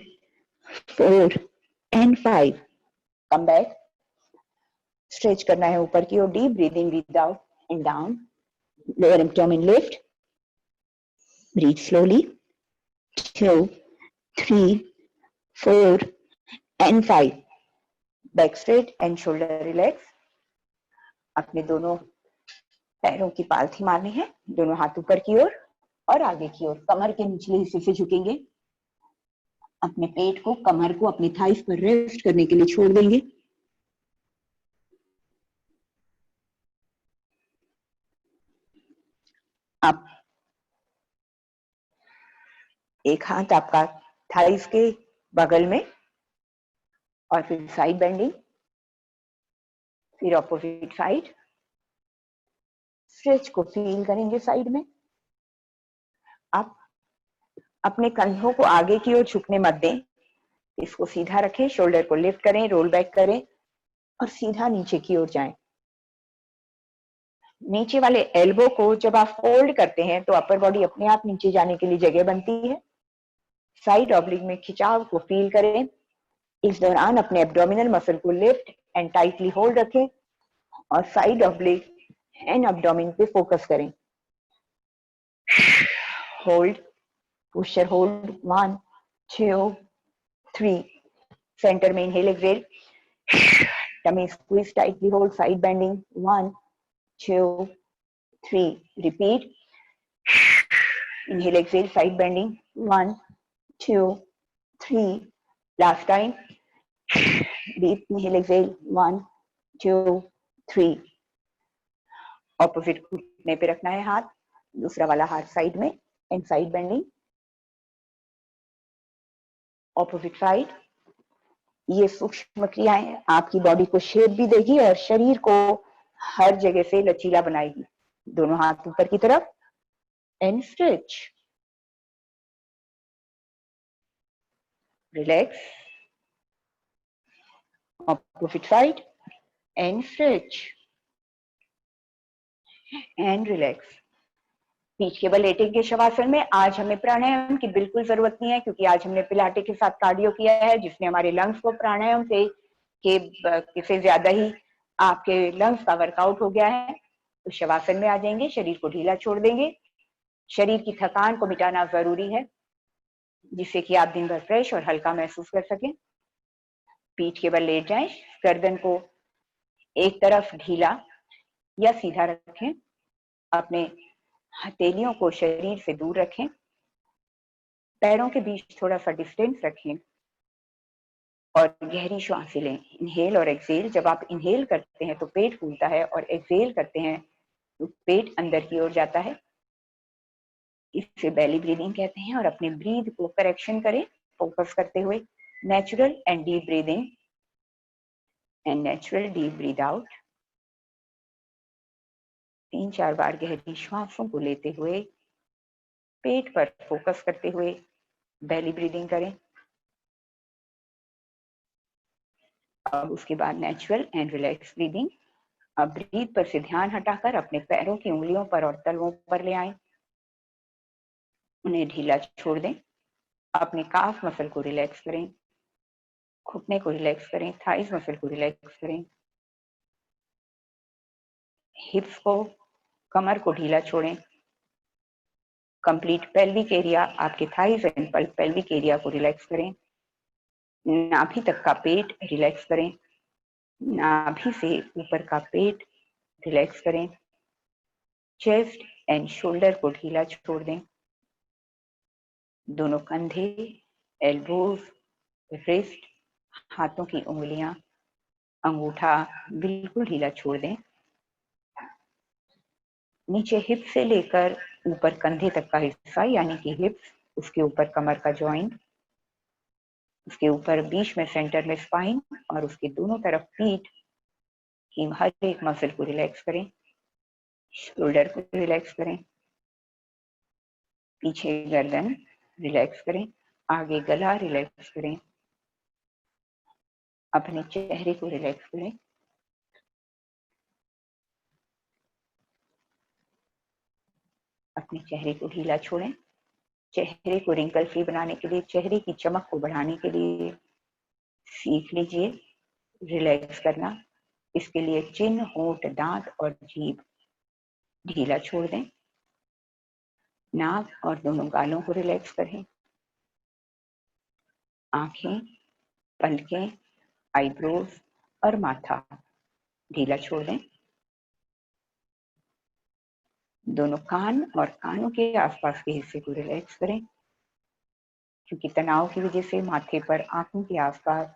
4 and 5, come back, stretch करना है ऊपर की ओर, deep breathe in breathe out and down, lower abdomen lift, breathe slowly, 2, 3, 4 and 5, back straight and shoulder relax, अपने दोनों पैरों की पालथी मारनी है, दोनों हाथ ऊपर की ओर और आगे की ओर, कमर के निचले हिस्से से झुकेंगे, अपने पेट को, कमर को अपनी थाइस पर रेस्ट करने के लिए छोड़ देंगे। आप एक हाथ आपका थाइस के बगल में और फिर साइड बेंडिंग, फिर ऑपोजिट साइड, स्ट्रेच को फील करेंगे साइड में। आप अपने कंधों को आगे की ओर झुकने मत दें, इसको सीधा रखें, शोल्डर को लिफ्ट करें, रोल बैक करें और सीधा नीचे की ओर जाएं। नीचे वाले एल्बो को जब आप फोल्ड करते हैं तो अपर बॉडी अपने आप नीचे जाने के लिए जगह बनती है। साइड ऑब्लिक में खिंचाव को फील करें। इस दौरान अपने एब्डोमिनल मसल को लिफ्ट एंड टाइटली होल्ड रखें और साइड ऑब्लिक एंड एब्डोमिन पे फोकस करें। होल्ड, पुशर होल्ड, 1, 2, 3, सेंटर में inhale exhale, tummy squeeze tightly hold, side bending, 1, 2, 3, repeat, inhale exhale, side bending, 1, 2, 3, last time, deep inhale exhale, 1, 2, 3, opposite घुटने पे रखना है हाथ, दूसरा वाला हाथ साइड में and side bending, opposite side. ये सूक्ष्म क्रियाएं आपकी बॉडी को शेप भी देगी और शरीर को हर जगह से लचीला बनाएगी। दोनों हाथ ऊपर की तरफ and stretch, relax, opposite side and stretch and relax. पीठ के बल लेटेंगे शवासन में। आज हमें प्राणायाम की बिल्कुल जरूरत नहीं है क्योंकि आज हमने पिलाटे के साथ कार्डियो किया है जिसने हमारे लंग्स को प्राणायाम से ज्यादा ही आपके लंग्स का वर्कआउट हो गया है। तो शवासन में आ जाएंगे, शरीर को ढीला छोड़ देंगे। शरीर की थकान को मिटाना जरूरी है जिससे कि आप दिन भर फ्रेश और हल्का महसूस कर सकें। पीठ के बल लेट जाएं, गर्दन को एक तरफ ढीला या सीधा रखें, अपने हथेलियों को शरीर से दूर रखें, पैरों के बीच थोड़ा सा डिस्टेंस रखें और गहरी श्वास लें। इनहेल और एक्सहेल, जब आप इनहेल करते हैं तो पेट फूलता है और एक्सहेल करते हैं तो पेट अंदर की ओर जाता है। इसे बेली ब्रीदिंग कहते हैं। और अपने ब्रीद को करेक्शन करें फोकस करते हुए। Natural and deep breathing and natural deep breathe out. 3-4 बार गहरी श्वासों को लेते हुए पेट पर फोकस करते हुए बेली ब्रीदिंग करें। अब उसके बाद नेचुरल एंड रिलैक्स ब्रीदिंग। अब ब्रीद पर से ध्यान हटाकर अपने पैरों की उंगलियों पर और तलवों पर ले आएं, उन्हें ढीला छोड़ दें। अपने काफ मसल को रिलैक्स करें, घुटने को रिलैक्स करें, थाइस मसल को रिलैक्स करें, हिप्स को, कमर को ढीला छोड़ें, कंप्लीट पेल्विक एरिया, आपके थाइज एंड पेल्विक एरिया को रिलैक्स करें। नाभि तक का पेट रिलैक्स करें। नाभि से ऊपर का पेट रिलैक्स करें। चेस्ट एंड शोल्डर को ढीला छोड़ दें। दोनों कंधे, एल्बोज, रिस्ट, हाथों की उंगलियां, अंगूठा बिल्कुल ढीला छोड़ दें। नीचे हिप से लेकर ऊपर कंधे तक का हिस्सा यानी कि हिप्स, उसके ऊपर कमर का जॉइंट, उसके ऊपर बीच में सेंटर में स्पाइन और उसके दोनों तरफ पीठ की हर एक मसल को रिलैक्स करें। शोल्डर को रिलैक्स करें। पीछे गर्दन रिलैक्स करें। आगे गला रिलैक्स करें। अपने चेहरे को रिलैक्स करें। अपने चेहरे को ढीला छोड़ें। चेहरे को रिंकल फ्री बनाने के लिए, चेहरे की चमक को बढ़ाने के लिए सीख लीजिए रिलैक्स करना। इसके लिए चिन, होंठ, दांत और जीभ ढीला छोड़ दें। नाक और दोनों गालों को रिलैक्स करें। आंखें, पलकें, आईब्रोज और माथा ढीला छोड़ दें। दोनों कान और कानों के आसपास के हिस्से को रिलैक्स करें, क्योंकि तनाव की वजह से माथे पर, आंखों के आसपास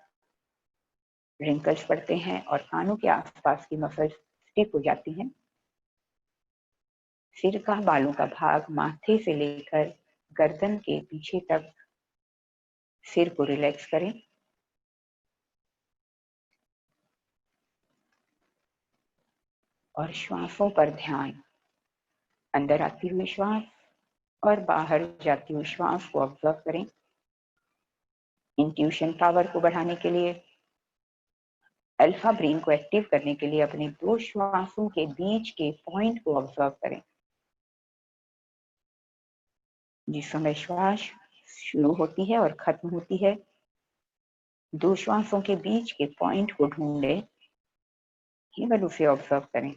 रिंकल्स पड़ते हैं और कानों के आसपास की मसल्स स्टिफ हो जाती हैं। सिर का, बालों का भाग माथे से लेकर गर्दन के पीछे तक सिर को रिलैक्स करें। और श्वासों पर ध्यान। अंदर आती हुई श्वास और बाहर जाती हुई श्वास को ऑब्जर्व करें। इंट्यूशन पावर को बढ़ाने के लिए, अल्फा ब्रेन को एक्टिव करने के लिए अपने दो श्वासों के बीच के पॉइंट को ऑब्जर्व करें। जिस समय श्वास शुरू होती है और खत्म होती है, दो श्वासों के बीच के पॉइंट को ढूंढें, केवल उसे ऑब्जर्व करें।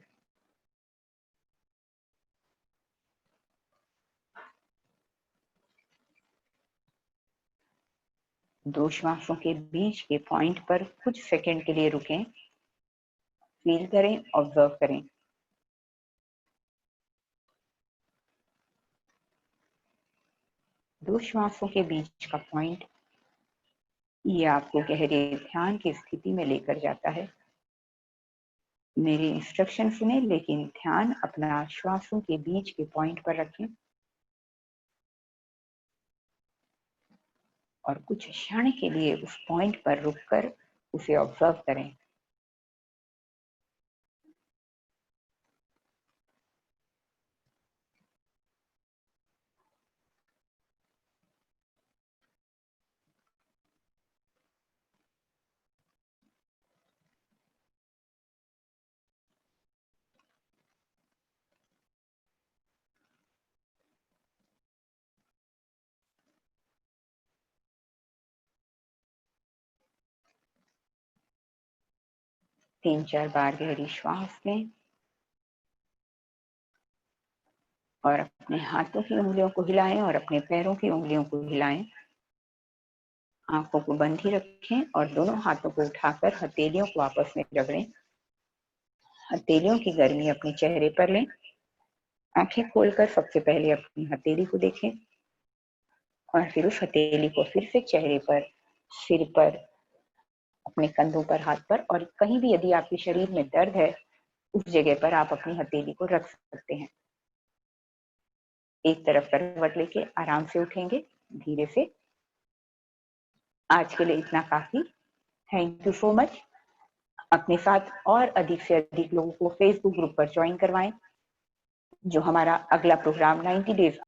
दो श्वासों के बीच के पॉइंट पर कुछ सेकंड के लिए रुकें, फील करें, ऑब्जर्व करें। दो श्वासों के बीच का पॉइंट, ये आपको गहरे ध्यान की स्थिति में लेकर जाता है। मेरे इंस्ट्रक्शन सुने, लेकिन ध्यान अपना श्वासों के बीच के पॉइंट पर रखें और कुछ क्षण के लिए उस पॉइंट पर रुककर उसे ऑब्जर्व करें। तीन चार बार गहरी श्वास लें और अपने हाथों की उंगलियों को हिलाएं और अपने पैरों की उंगलियों को हिलाएं। आंखों को बंद ही रखें और दोनों हाथों को उठाकर हथेलियों को आपस में रगड़ें। हथेलियों की गर्मी अपने चेहरे पर लें। आंखें खोलकर सबसे पहले अपनी हथेली को देखें और फिर उस हथेली को फिर से चेहरे पर, सिर पर, अपने कंधों पर, हाथ पर, और कहीं भी यदि आपके शरीर में दर्द है उस जगह पर आप अपनी हथेली को रख सकते हैं। एक तरफ करवट लेके आराम से उठेंगे, धीरे से। आज के लिए इतना काफी। Thank you so much. अपने साथ और अधिक से अधिक लोगों को फेसबुक ग्रुप पर ज्वाइन करवाएं। जो हमारा अगला प्रोग्राम 90 डेज